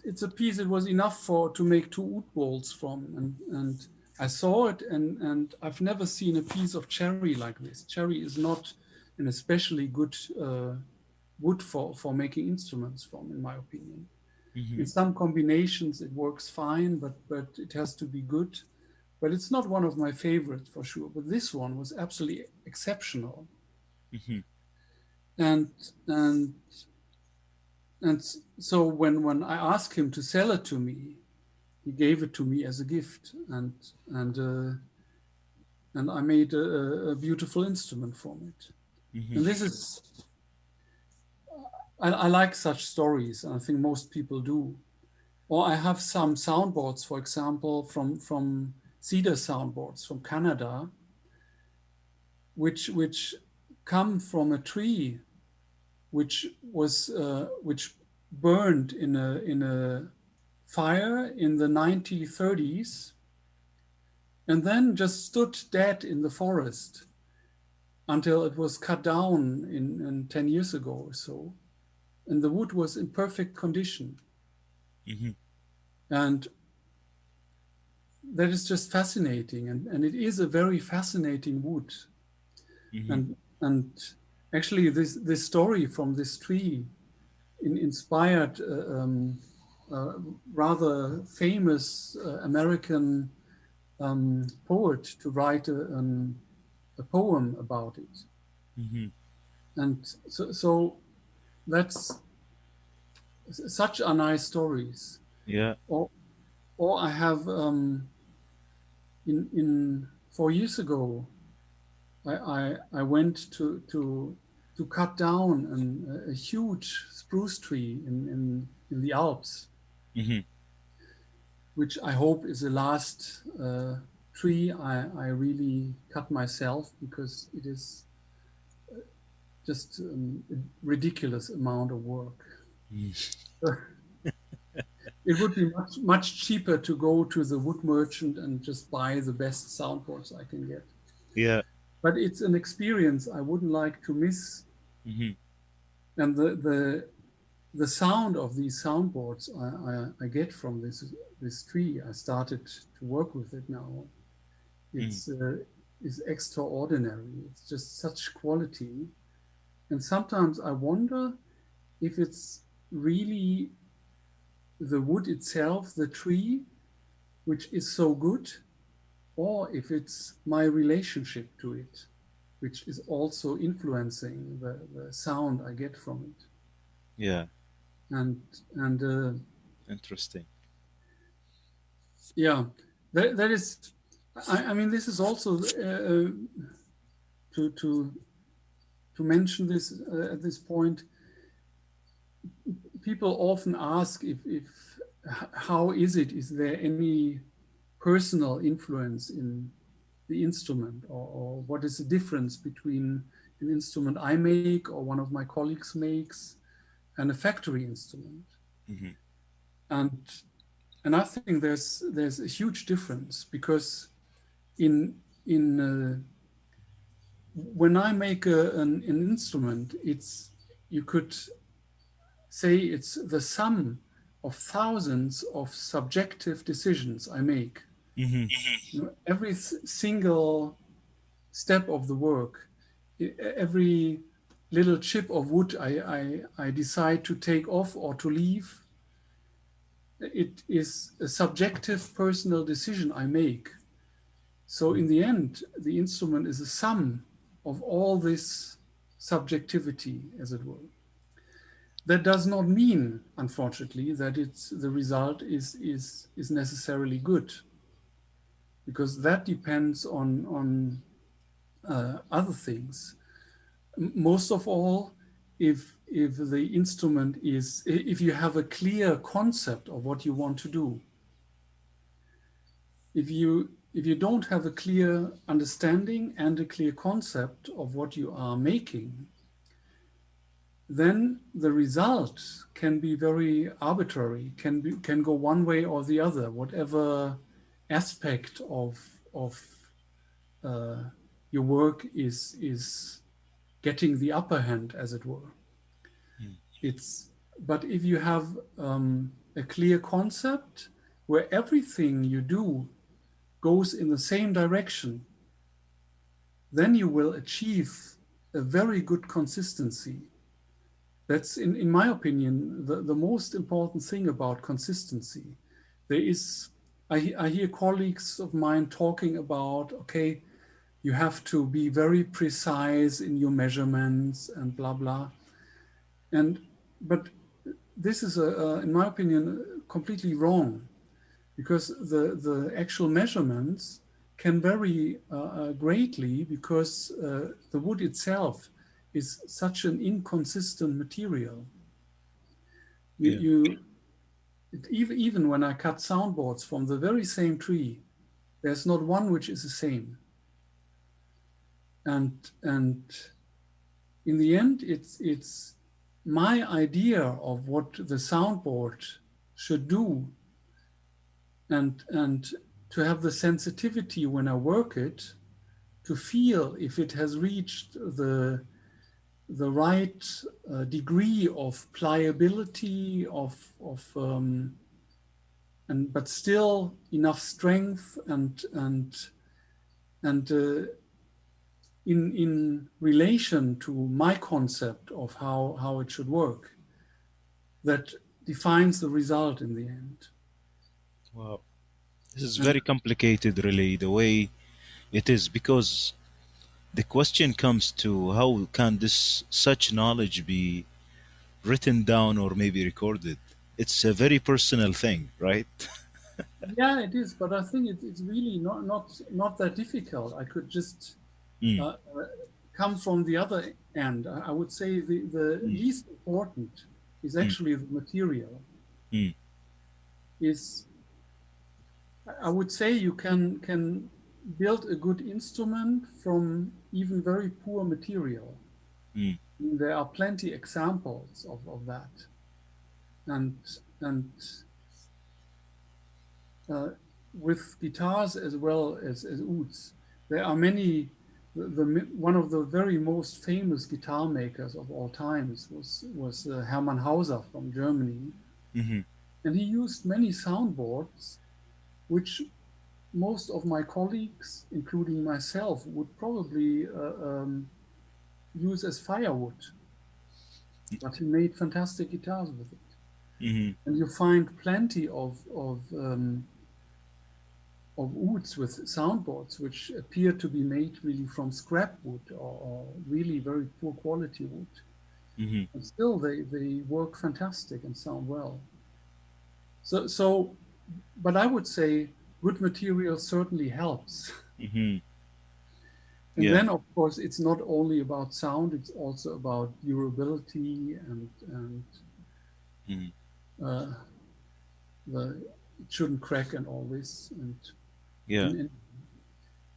it's a piece that was enough for to make two oud bowls from, and I saw it, and I've never seen a piece of cherry like this. Cherry is not an especially good wood for making instruments from, in my opinion. Hmm. In some combinations it works fine, but it has to be good. But it's not one of my favorites for sure. But this one was absolutely exceptional, Hmm. and and and so when I asked him to sell it to me, he gave it to me as a gift, and and I made a beautiful instrument from it. Hmm. And this is, I like such stories, and I think most people do. Or I have some soundboards, for example, from cedar soundboards from Canada, which come from a tree which burned in a fire in the 1930s, and then just stood dead in the forest until it was cut down in 10 years ago or so. And the wood was in perfect condition. Hmm. And that is just fascinating. And it is a very fascinating wood. Hmm. And actually, this story from this tree inspired uh, rather famous American poet to write a poem about it. Hmm. And so that's such are nice stories. Yeah. Or or I have in 4 years ago, I went to cut down a huge spruce tree in the Alps, Hmm. which I hope is the last tree I really cut myself, because it is just a ridiculous amount of work. It would be much cheaper to go to the wood merchant and just buy the best soundboards I can get. Yeah. But it's an experience I wouldn't like to miss. Hmm. And the sound of these soundboards I get from this tree, I started to work with it now. Hmm. It's is extraordinary. It's just such quality. And sometimes I wonder if it's really the wood itself, the tree, which is so good, or if it's my relationship to it, which is also influencing the sound I get from it. Yeah. And and Interesting. yeah, that is. I mean, this is also to to mention this at this point. People often ask if how is it? Is there any personal influence in the instrument, or what is the difference between an instrument I make or one of my colleagues makes and a factory instrument? Hmm. And I think there's a huge difference, because in when I make an instrument, it's, you could say it's the sum of thousands of subjective decisions I make. Hmm. You know, every single step of the work, every little chip of wood I decide to take off or to leave, it is a subjective personal decision I make. So in the end, the instrument is a sum of all this subjectivity, as it were. That does not mean, unfortunately, that it's the result is necessarily good, because that depends on other things. Most of all, if the instrument is, if you have a clear concept of what you want to do, if you don't have a clear understanding and a clear concept of what you are making, then the result can be very arbitrary, can go one way or the other, whatever aspect of uh, your work is getting the upper hand, as it were. It's But if you have a clear concept where everything you do goes in the same direction, then you will achieve a very good consistency. That's, in my opinion, the most important thing about consistency. There is, I hear colleagues of mine talking about, okay, you have to be very precise in your measurements and blah, blah. And, but this is, in my opinion, completely wrong, because the actual measurements can vary greatly, because the wood itself is such an inconsistent material. You, Yeah. you even when I cut soundboards from the very same tree, there's not one which is the same. And in the end, it's my idea of what the soundboard should do, and to have the sensitivity when I work it, to feel if it has reached the right degree of pliability, and but still enough strength, and in relation to my concept of how it should work, that defines the result in the end. Wow. This is And very complicated, really, the way it is, because the question comes to how can this such knowledge be written down or maybe recorded? It's a very personal thing, right? yeah, it is, but I think it's really not that difficult. I could just Mm, come from the other end. I would say the mm, least important is mm, actually the material. mm, Is I would say you can build a good instrument from even very poor material. mm, There are plenty examples of that, and and uh, with guitars as well as ouds, there are many. One of the very most famous guitar makers of all times was Hermann Hauser from Germany, mhm, and he used many soundboards, which most of my colleagues, including myself, would probably use as firewood. But he made fantastic guitars with it, mhm, and you find plenty of ouds with soundboards which appear to be made really from scrap wood or really very poor quality wood. mhm, And still they work fantastic and sound well. So but I would say good material certainly helps. mhm. And Yeah. then of course it's not only about sound, it's also about durability and Mhm. uh, the it shouldn't crack and all this Yeah. and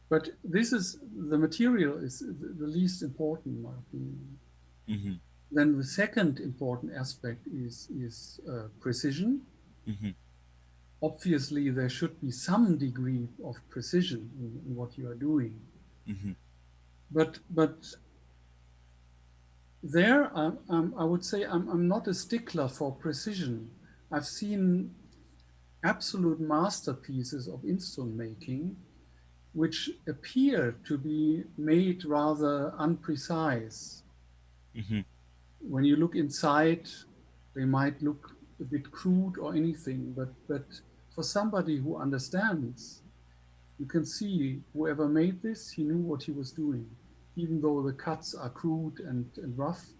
but this is the material is the least important in my opinion. Mhm, Then the second important aspect is precision. mhm, Obviously, there should be some degree of precision in what you are doing. mhm, But there, I would say I'm not a stickler for precision. I've seen absolute masterpieces of instrument making, which appear to be made rather unprecise. mhm, When you look inside, they might look a bit crude or anything, but for somebody who understands, you can see whoever made this, he knew what he was doing, even though the cuts are crude and rough.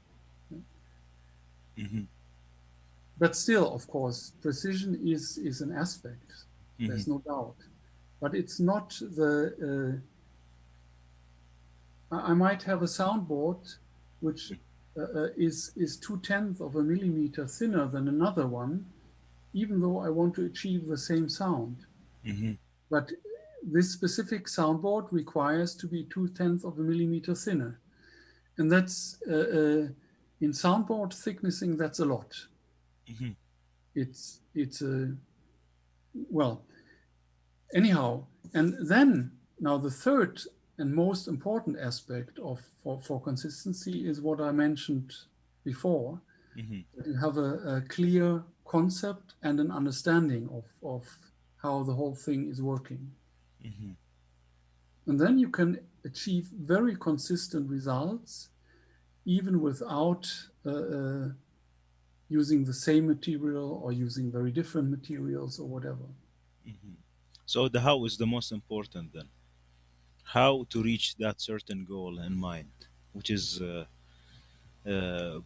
mhm, But still, of course, precision is an aspect. mhm, There's no doubt. But it's not the. I might have a soundboard which is 2/10 of a millimeter thinner than another one, even though I want to achieve the same sound. mhm, But this specific soundboard requires to be 2/10 of a millimeter thinner. And that's in soundboard thicknessing, that's a lot. mhm, It's a, well, anyhow. And then now the third and most important aspect for consistency is what I mentioned before, mhm, that you have a clear concept and an understanding of how the whole thing is working. mhm, And then you can achieve very consistent results even without using the same material or using very different materials or whatever. mhm. So the how is the most important then. How to reach that certain goal in mind, which is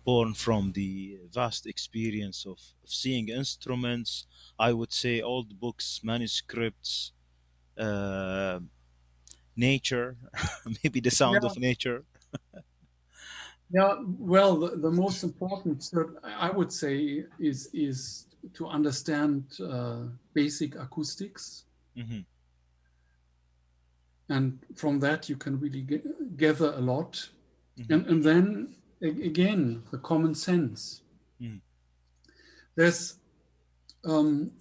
born from the vast experience of seeing instruments. I would say old books, manuscripts, uh, nature, maybe the sound Yeah, of nature. yeah. Well, the most important, I would say, is to understand basic acoustics, Hmm. and from that you can really gather a lot. Hmm. And then again, the common sense. Hmm. There's um,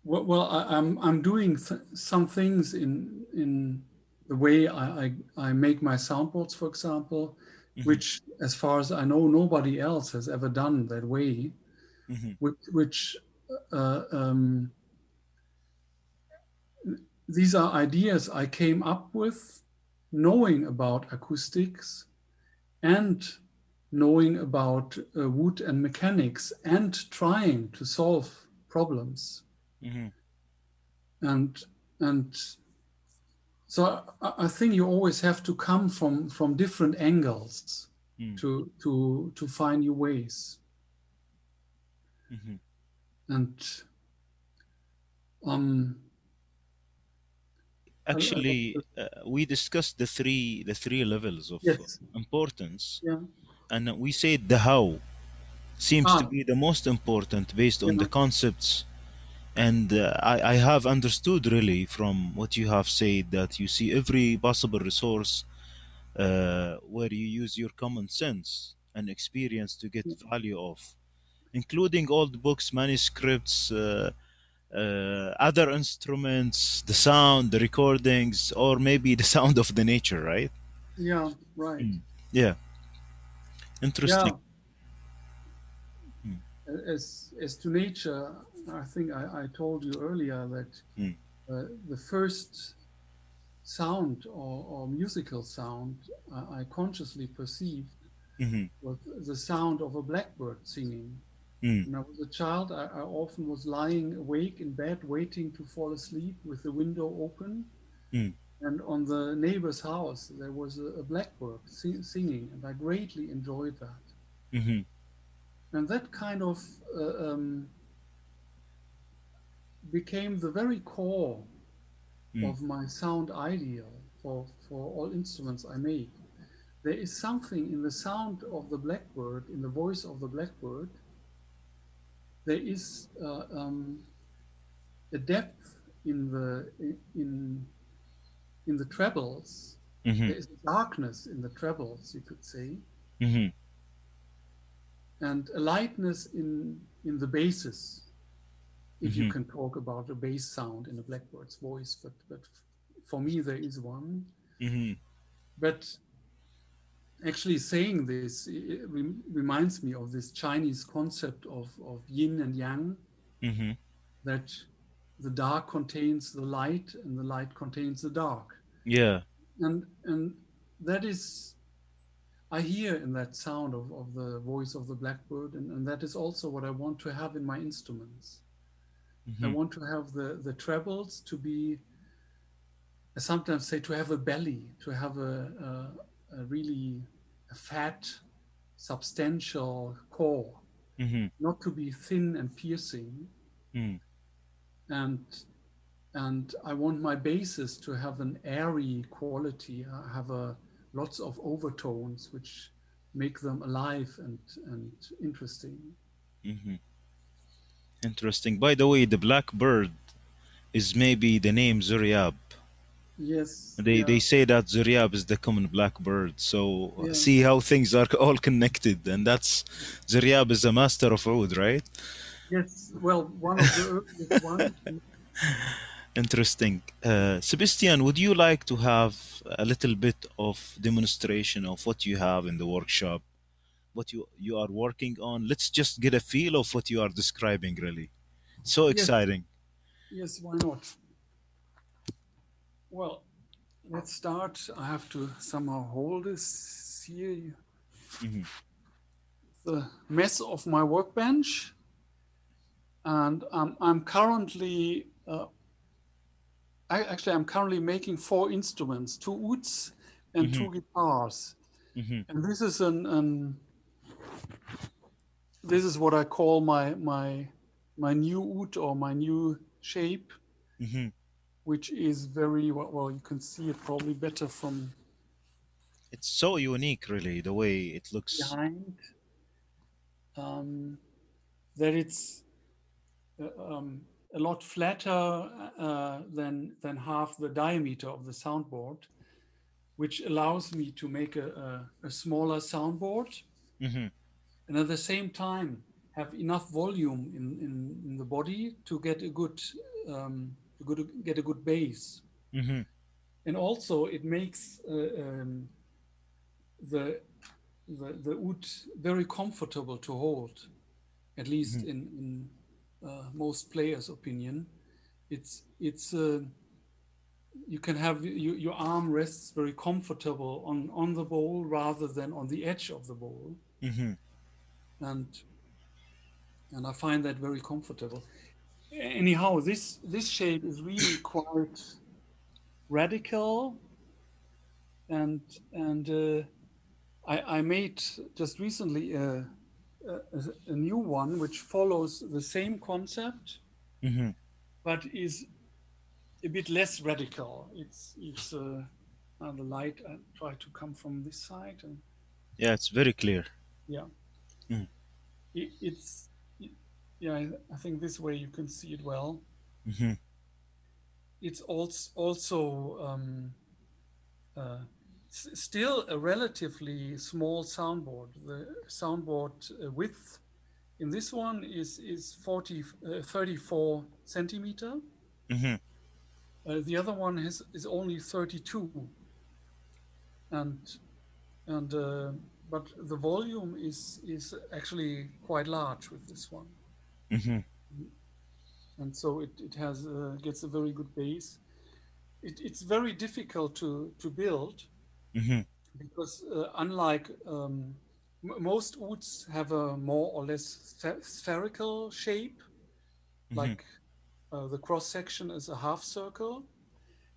well, I'm doing some things in the way I make my soundboards, for example, Hmm. which, as far as I know, nobody else has ever done that way. Hmm. Which uh, um, these are ideas I came up with, knowing about acoustics and knowing about wood and mechanics, and trying to solve problems. Mhm. And and so I think you always have to come from different angles Mm. to find new ways. Mhm. And um, Actually, we discussed the three levels of yes, importance, yeah, and we said the how seems to ah, be the most important based on the yeah, concepts. And I have understood really from what you have said that you see every possible resource where you use your common sense and experience to get value of, including old books, manuscripts, other instruments, the sound, the recordings, or maybe the sound of the nature, right? yeah, right, Mm. Yeah, interesting. yeah. Mm. As to nature, I think I told you earlier that Mm. the first sound or musical sound I consciously perceived Mhm. was the sound of a blackbird singing. Mm. When I was a child, I often was lying awake in bed waiting to fall asleep with the window open. Mm. And on the neighbor's house, there was a blackbird singing, and I greatly enjoyed that. Mhm. And that kind of became the very core Mm. of my sound ideal for all instruments I make. There is something in the sound of the blackbird, in the voice of the blackbird. There is a depth in in the trebles. Mhm. There is a darkness in the trebles, you could say, Mhm. and a lightness in the basses, if you Mhm. can talk about a bass sound in a blackbird's voice. But for me, there is one. Mhm. But actually, saying this reminds me of this Chinese concept of yin and yang, Mhm. that the dark contains the light and the light contains the dark. Yeah. And that is, I hear in that sound of the voice of the blackbird, and that is also what I want to have in my instruments. I Mhm. want to have the trebles to be, I sometimes say, to have a belly, to have a really a fat, substantial core, Mhm. not to be thin and piercing. Mm. And and I want my basses to have an airy quality, have lots of overtones which make them alive and interesting. Mhm. Interesting. By the way, the blackbird is maybe the name Zuriab. Yes, They yeah, say that Zuriab is the common blackbird. So yeah, see how things are all connected, and that's Zuriab is a master of oud, right? yes. Well, one of the earliest ones. Interesting. Sebastian, would you like to have a little bit of demonstration of what you have in the workshop, what you are working on? Let's just get a feel of what you are describing. Really, so Yes, exciting. yes. Why not? Well, let's start. I have to somehow hold this here. Hmm. The mess of my workbench, and I'm currently I'm currently making four instruments: two ouds and Hmm. two guitars. Hmm. And this is what I call my new oud, or my new shape, Hmm. which is very well. You can see it probably better from It's so unique, really, the way it looks. behind. Um, that it's a lot flatter than half the diameter of the soundboard, which allows me to make a smaller soundboard, Hmm. and at the same time have enough volume in the body to get a good get a good bass. Hmm. And also it makes the the oud very comfortable to hold, at least Hmm. in most players' opinion. It's you can have your arm rests very comfortable on the bowl rather than on the edge of the bowl, Hmm. and and I find that very comfortable. anyhow, this shape is really quite radical, and I made just recently a new one which follows the same concept, Mm-hmm. but is a bit less radical. It's the light. I try to come from this side, and Yeah, it's very clear. yeah, Mm-hmm. it's yeah. I think this way you can see it well. Mm-hmm. It's also uh, still a relatively small soundboard. The soundboard width in this one is 34 centimeter. Mm-hmm. The other one is only 32, and and but the volume is actually quite large with this one, Mm-hmm. and so it has gets a very good bass. It's very difficult to build Mm-hmm. because unlike most ouds have a more or less spherical shape, Mm-hmm. like the cross section is a half circle,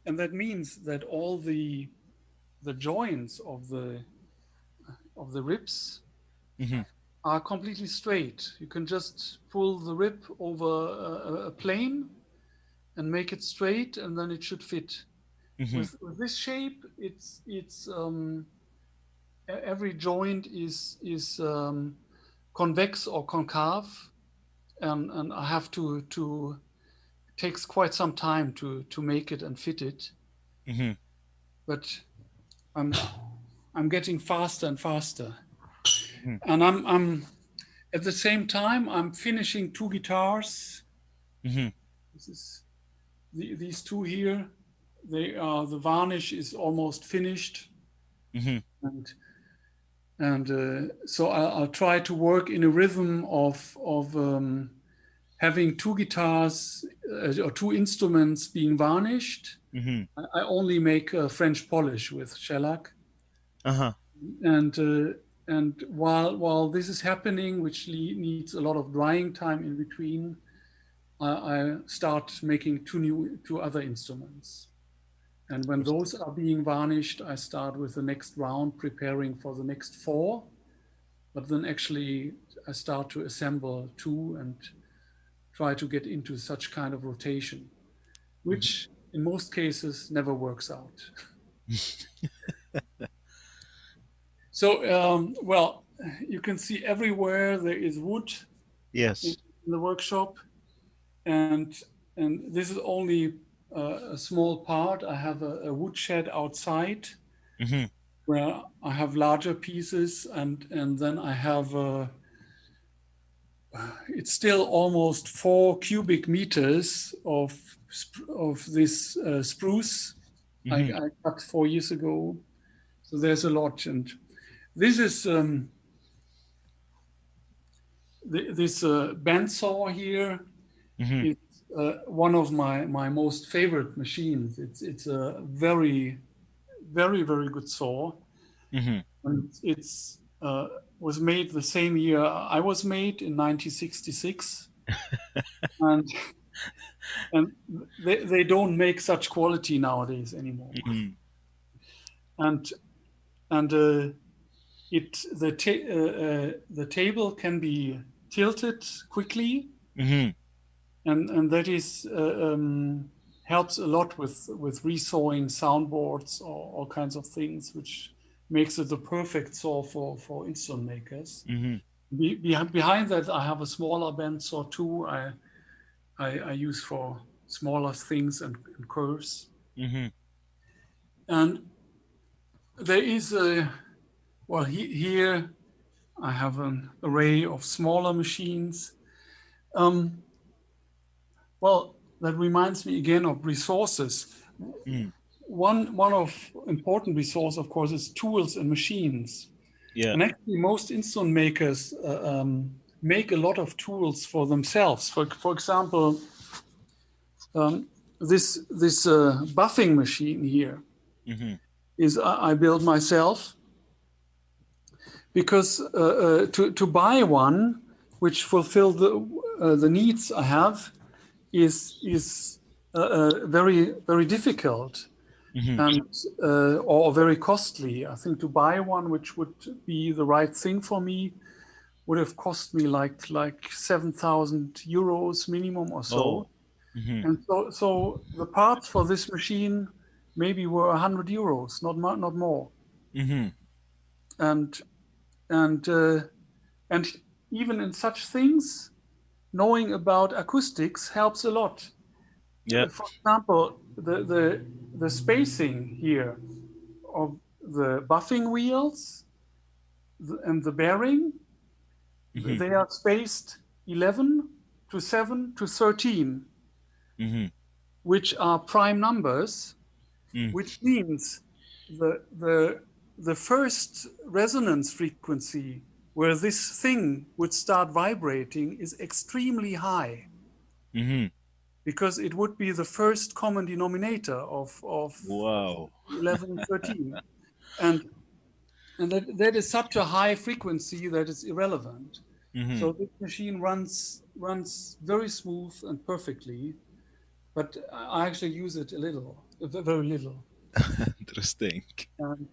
and that means that all the joints of the ribs Mm-hmm. are completely straight. You can just pull the rib over a plane and make it straight, and then it should fit. Mm-hmm. With this shape, it's every joint is convex or concave, and I have to it takes quite some time to make it and fit it. Mm-hmm. But I'm I'm getting faster and faster, Mm-hmm. and I'm at the same time I'm finishing two guitars. Mm-hmm. This is these two here. They are the varnish is almost finished, Mm-hmm. and so I'll try to work in a rhythm of having two guitars or two instruments being varnished. Mm-hmm. I only make French polish with shellac, Uh-huh. and while this is happening, which needs a lot of drying time in between, I start making two other instruments. And when those are being varnished, I start with the next round, preparing for the next four. But then actually, I start to assemble two and try to get into such kind of rotation, Mm-hmm. which in most cases never works out. So, well, you can see everywhere there is wood Yes. in the workshop, and and this is only a small part. I have a wood shed outside Mm-hmm. where I have larger pieces, and then I have it's still almost 4 cubic meters of this spruce Mm-hmm. I cut 4 years ago. So there's a lot, and this is this bandsaw here Mm-hmm. is one of my most favorite machines. It's a very good saw, Mm-hmm. and it's was made the same year I was made in 1966, and and they don't make such quality nowadays anymore. Mm-hmm. And and the table can be tilted quickly, Mm-hmm. and that is helps a lot with resawing soundboards or all kinds of things, which makes it the perfect saw for instrument makers. Mm-hmm. Behind that, I have a smaller bandsaw too. I use for smaller things and curves. Mm-hmm. And there is a well here I have an array of smaller machines. Um, well, that reminds me again of resources. Mm-hmm. One of important resource, of course, is tools and machines. Yeah. And actually, most instrument makers make a lot of tools for themselves. For example, this buffing machine here Mm-hmm. is I built myself because to buy one which fulfill the needs I have, is very very difficult Mm-hmm. and or very costly. I think to buy one which would be the right thing for me would have cost me like 7,000 euros minimum or so. Oh. Mm-hmm. And so the parts for this machine maybe were 100 euros, not more. Mm-hmm. And and uh, and even in such things, knowing about acoustics helps a lot. Yeah. For example, the spacing here of the buffing wheels and the bearing, Mm-hmm. they are spaced 11 to 7 to 13, Mm-hmm. which are prime numbers, Mm. which means the first resonance frequency where this thing would start vibrating is extremely high Mm-hmm. because it would be the first common denominator of Wow. 11 13, and that is such a high frequency that it's irrelevant. Mm-hmm. So this machine runs very smooth and perfectly, but I actually use it a little, very little. Interesting. And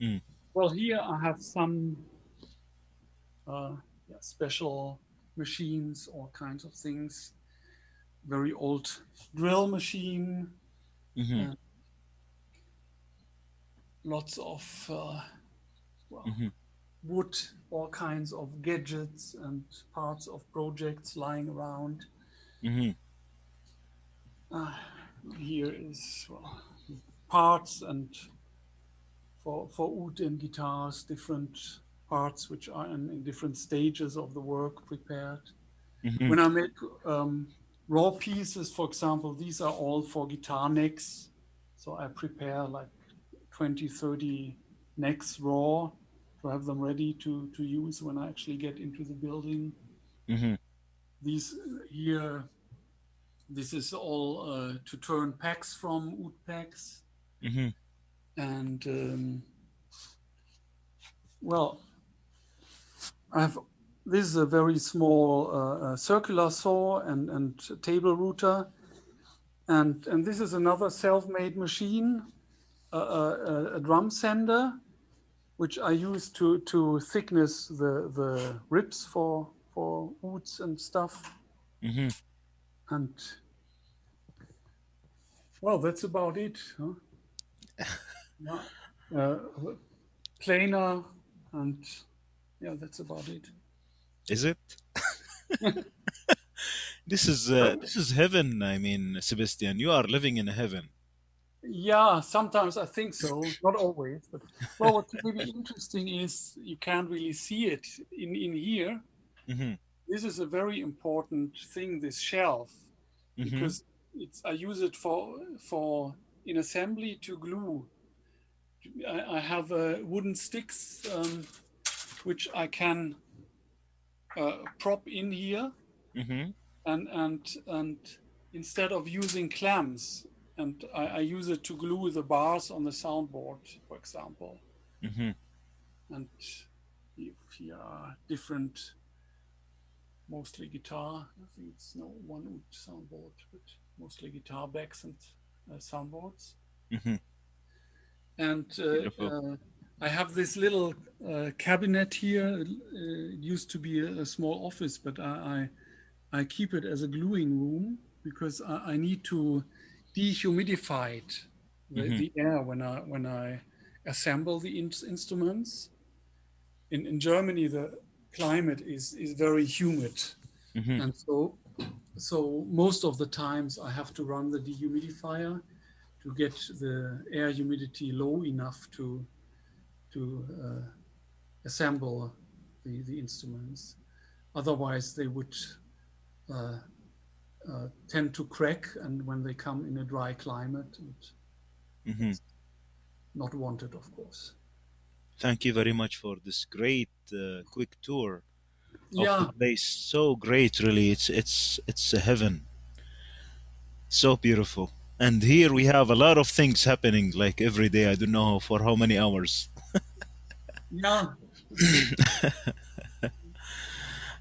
Mm. well, here I have some yeah, special machines, all kinds of things. Very old drill machine, Mm-hmm. and lots of well, Mm-hmm. wood, all kinds of gadgets and parts of projects lying around. Mm-hmm. Uh, Here is well, parts and for oud and guitars, different parts which are in different stages of the work prepared. Mm-hmm. When I make raw pieces, for example, these are all for guitar necks. So I prepare like 20, 30 necks raw to have them ready to use when I actually get into the building. Mm-hmm. These here, this is all to turn packs from oud packs. Mm-hmm. And well, I have this is a very small circular saw and table router, and this is another self-made machine, a drum sander, which I use to thickness the ribs for ouds and stuff. Mm-hmm. And well, that's about it. Huh? Yeah. Uh, Planer, and yeah, that's about it. Is it? This is heaven. I mean, Sebastian, you are living in heaven. Yeah, sometimes I think so, not always. But well, what's really interesting is you can't really see it in here. Mm-hmm. This is a very important thing, this shelf, Mm-hmm. because it's I use it for in assembly to glue. I have wooden sticks which I can prop in here, Mm-hmm. and instead of using clamps, and I use it to glue the bars on the soundboard, for example. Mm-hmm. And here are different, mostly guitar. I think it's no one wood soundboard, but mostly guitar backs and soundboards. Mm-hmm. And Beautiful. I have this little cabinet here. It used to be a small office, but I keep it as a gluing room because I need to dehumidify it, Mm-hmm. the air when I assemble the instruments. In Germany, the climate is very humid, Mm-hmm. and so most of the times I have to run the dehumidifier to get the air humidity low enough to assemble the instruments. Otherwise, they would uh, tend to crack, and when they come in a dry climate, and Mm-hmm. that's not wanted, of course. Thank you very much for this great quick tour of the Yeah, place. So great, really. It's a heaven. So beautiful. And here we have a lot of things happening like every day. I don't know for how many hours. yeah,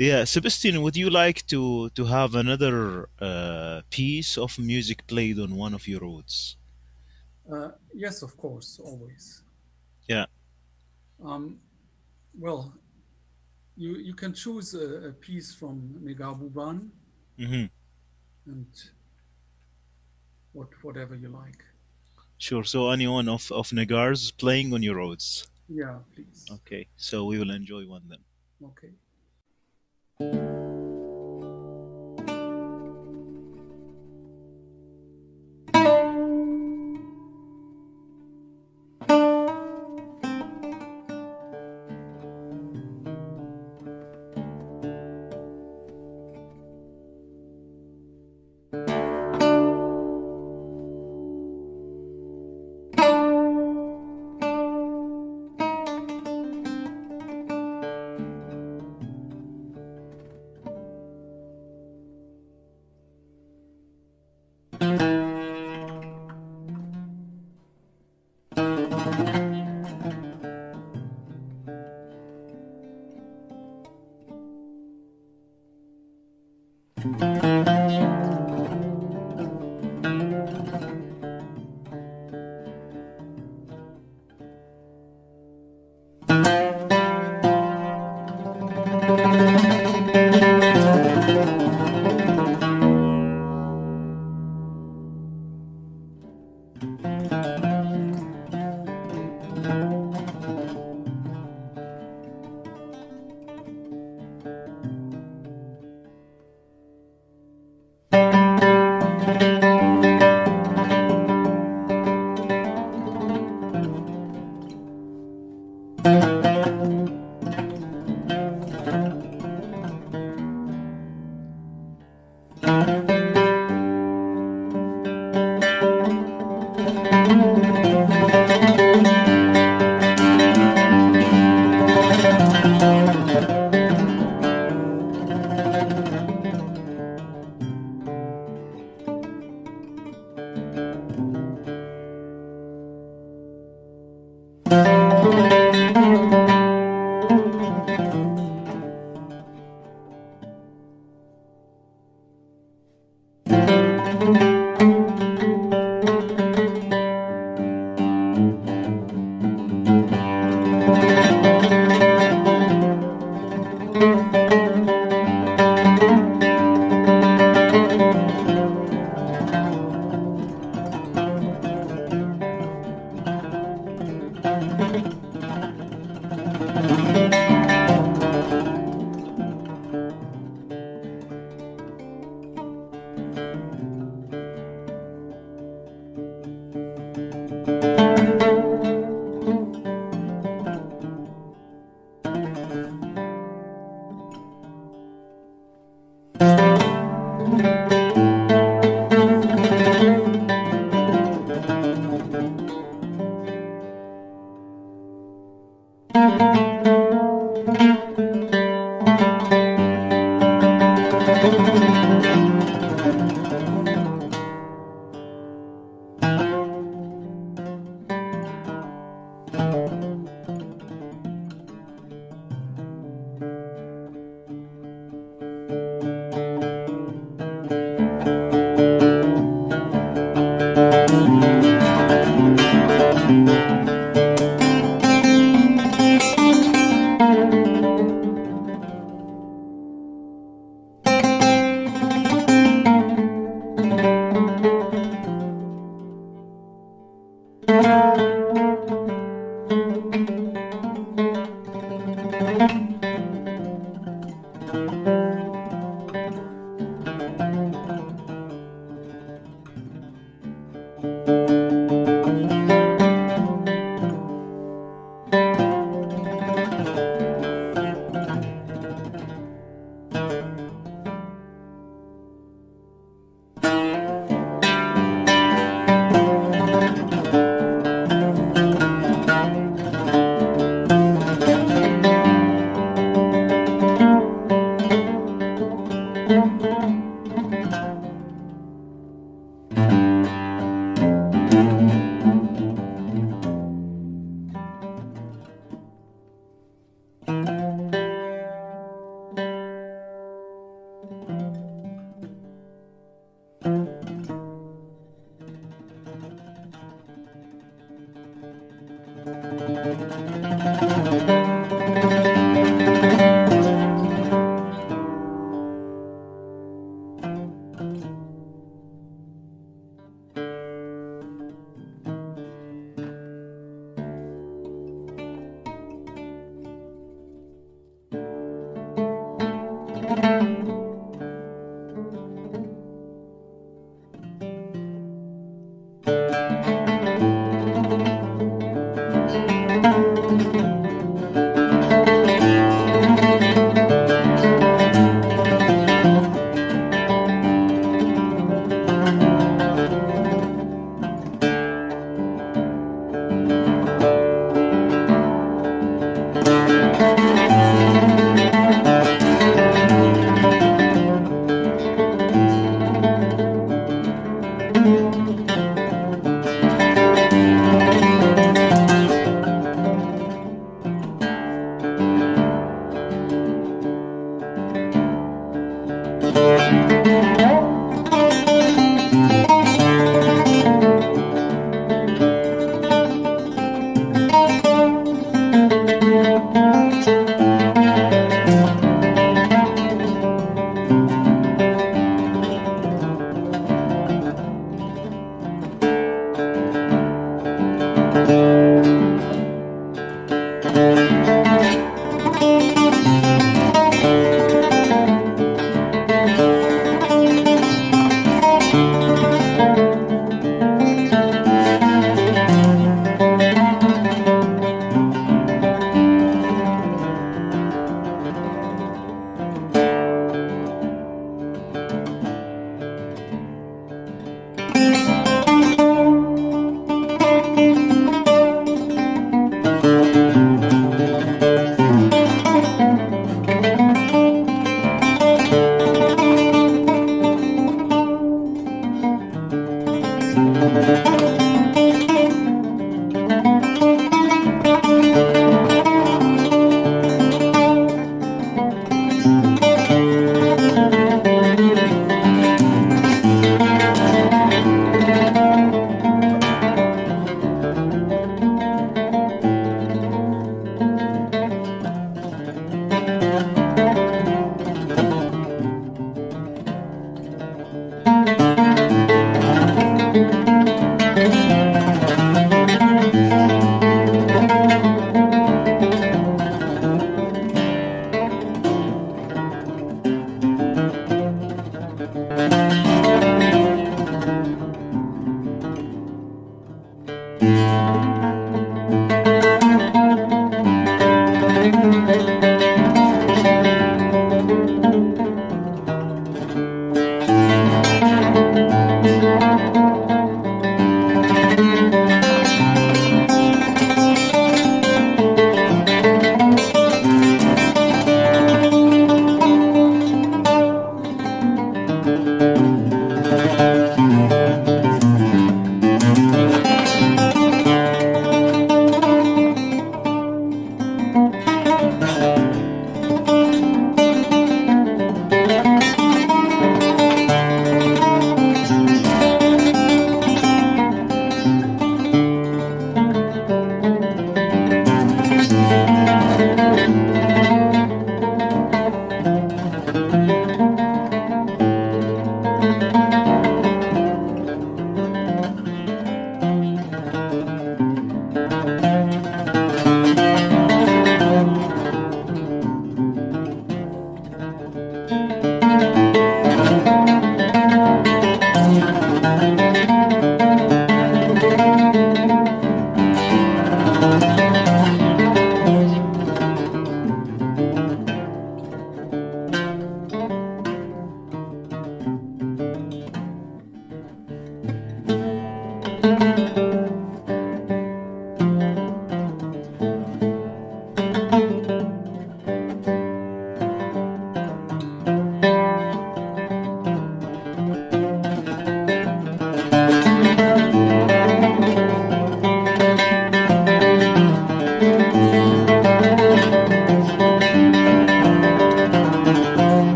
Yeah, Sebastian, would you like to have another piece of music played on one of your roads? Yes, of course, always. Yeah. Um, well, you can choose a piece from Megabuban Hmm. and whatever you like. Sure. So anyone of Nagar's playing on your roads. Yeah, please. Okay. So we will enjoy one then. Okay.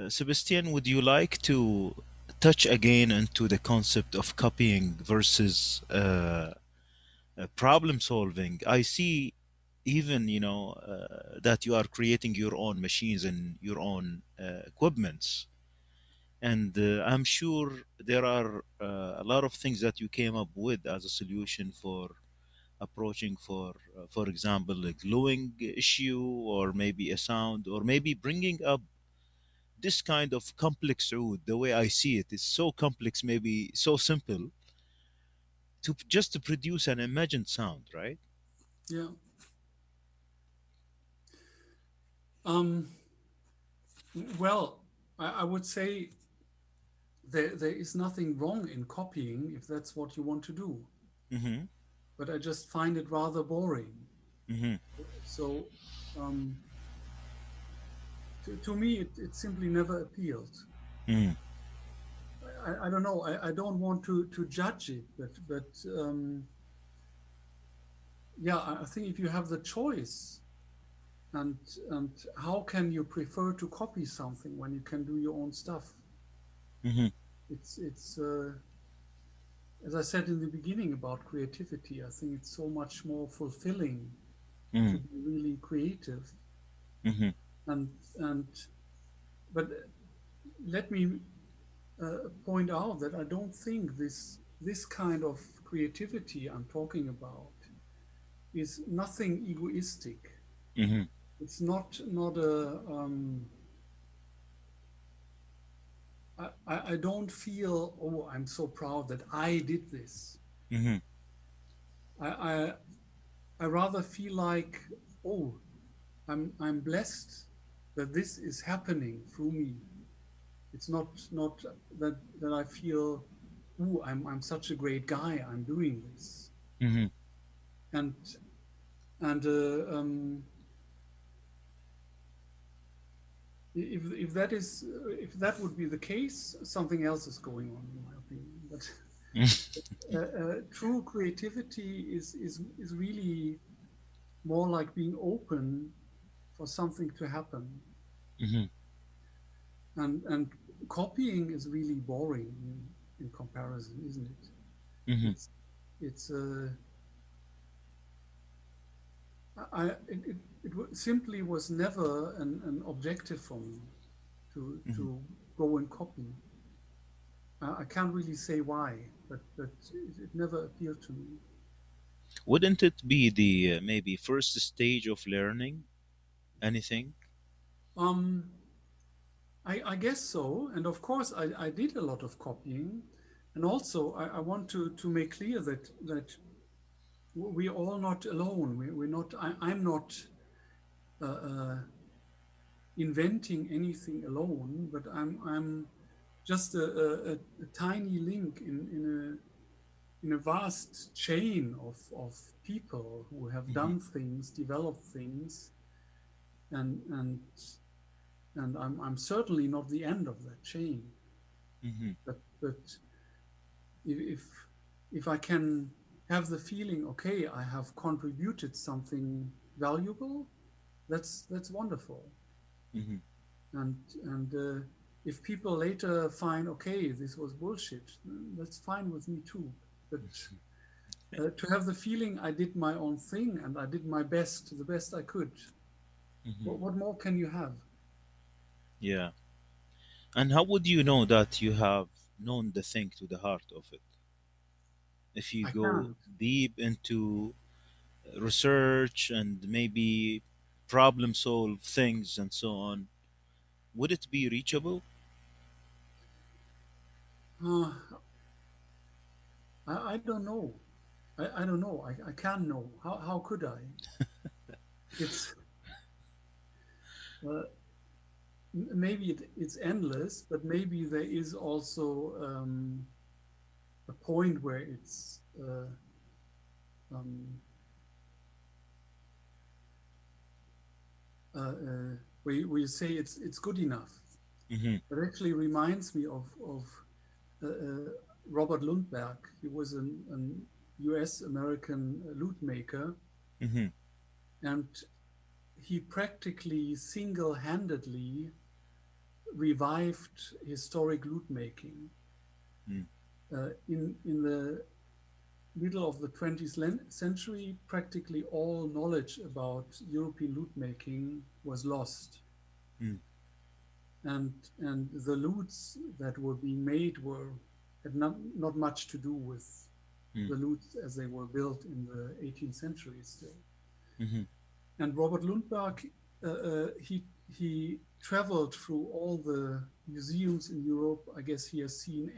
Sebastian, would you like to touch again into the concept of copying versus problem solving? I see even, that you are creating your own machines and your own equipments. And I'm sure there are a lot of things that you came up with as a solution for approaching for example, a gluing issue, or maybe a sound, or maybe bringing up this kind of complex oud. The way I see it is so complex, maybe so simple, to just to produce an imagined sound, right? Yeah. Um, well, I would say there is nothing wrong in copying if that's what you want to do, Mm-hmm. but I just find it rather boring. Mm-hmm. So um, to me, it simply never appealed. Mm-hmm. I don't know. I don't want to judge it, but yeah, I think if you have the choice, and and how can you prefer to copy something when you can do your own stuff? Mm-hmm. It's as I said in the beginning about creativity. I think it's so much more fulfilling to be really creative. Mm-hmm. And but let me point out that I don't think this kind of creativity I'm talking about is nothing egoistic. Mm-hmm. It's not a I don't feel, oh, I'm so proud that I did this. Mm-hmm. I I, I rather feel like, oh, I'm blessed that this is happening through me. It's not that I feel, oh, I'm such a great guy. I'm doing this, Mm-hmm. and and if that is if that would be the case, something else is going on, in my opinion. But true creativity is really more like being open for something to happen, Mm-hmm. and copying is really boring in comparison, isn't it? Mm-hmm. It's it's I simply was never an objective for me Mm-hmm. to go and copy. I can't really say why, but it never appealed to me. Wouldn't it be the maybe first stage of learning anything? Um, I guess so, and of course I did a lot of copying, and also I want to make clear that we're all not alone. We're not. I'm not uh, inventing anything alone, but I'm just a tiny link in a vast chain of people who have Mm-hmm. done things, developed things, and and and I'm certainly not the end of that chain. Mm-hmm. But if if I can have the feeling, okay, I have contributed something valuable, that's wonderful. Mm-hmm. And if people later find, okay, this was bullshit, that's fine with me too. But to have the feeling I did my own thing and I did my best, the best I could, Mm-hmm. what more can you have? Yeah. And how would you know that you have known the thing to the heart of it? If you I go can't. deep into research and maybe problem solve things and so on, would it be reachable? Uh, I don't know. I don't know. I can't know. How could I? It's uh, maybe it's endless, but maybe there is also a point where it's um, where you say it's good enough. Mm-hmm. It actually reminds me of uh, uh, Robert Lundberg. He was an U.S. American lute maker, Mm-hmm. and he practically single-handedly revived historic lute making. mm, In the middle of the 20th century, practically all knowledge about European lute making was lost. mm, And the lutes that were being made had not much to do with mm, the lutes as they were built in the 18th century still. mhm, And Robert Lundberg, he traveled through all the museums in Europe. I guess he has seen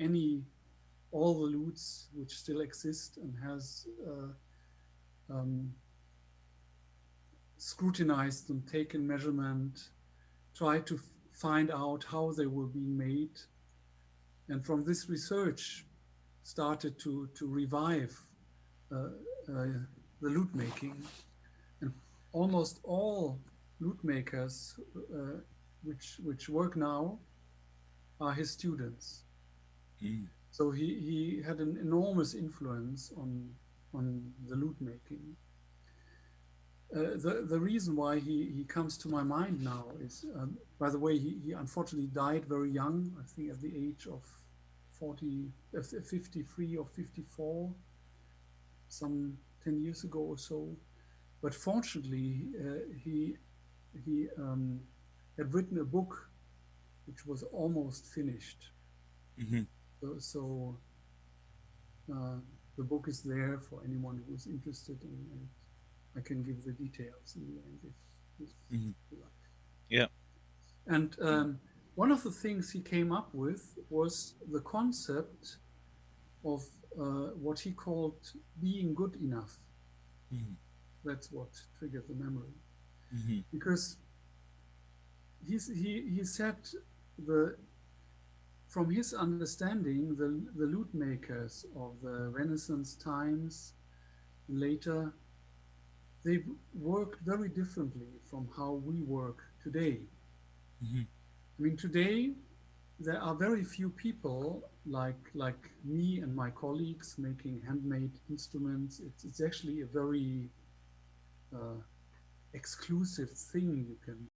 all the lutes which still exist, and has um, scrutinized them, taken measurement, tried to find out how they were being made, and from this research started to revive uh, uh, the lute making. And almost all lute makers which work now are his students. mm, So he had an enormous influence on the lute making. The reason why he comes to my mind now is, by the way, he unfortunately died very young, I think at the age of 53 or 54, some 10 years ago or so. But fortunately, he had written a book which was almost finished. mhm, So uh, the book is there for anyone who is interested, and I can give the details in the end if mhm. you like. Yeah. And one of the things he came up with was the concept of what he called being good enough. Mhm, That's what triggered the memory, mhm, because he said the from his understanding, the lute makers of the Renaissance times and later, they worked very differently from how we work today. mhm, I mean, today there are very few people like me and my colleagues making handmade instruments. It's actually a very uh, exclusive thing you can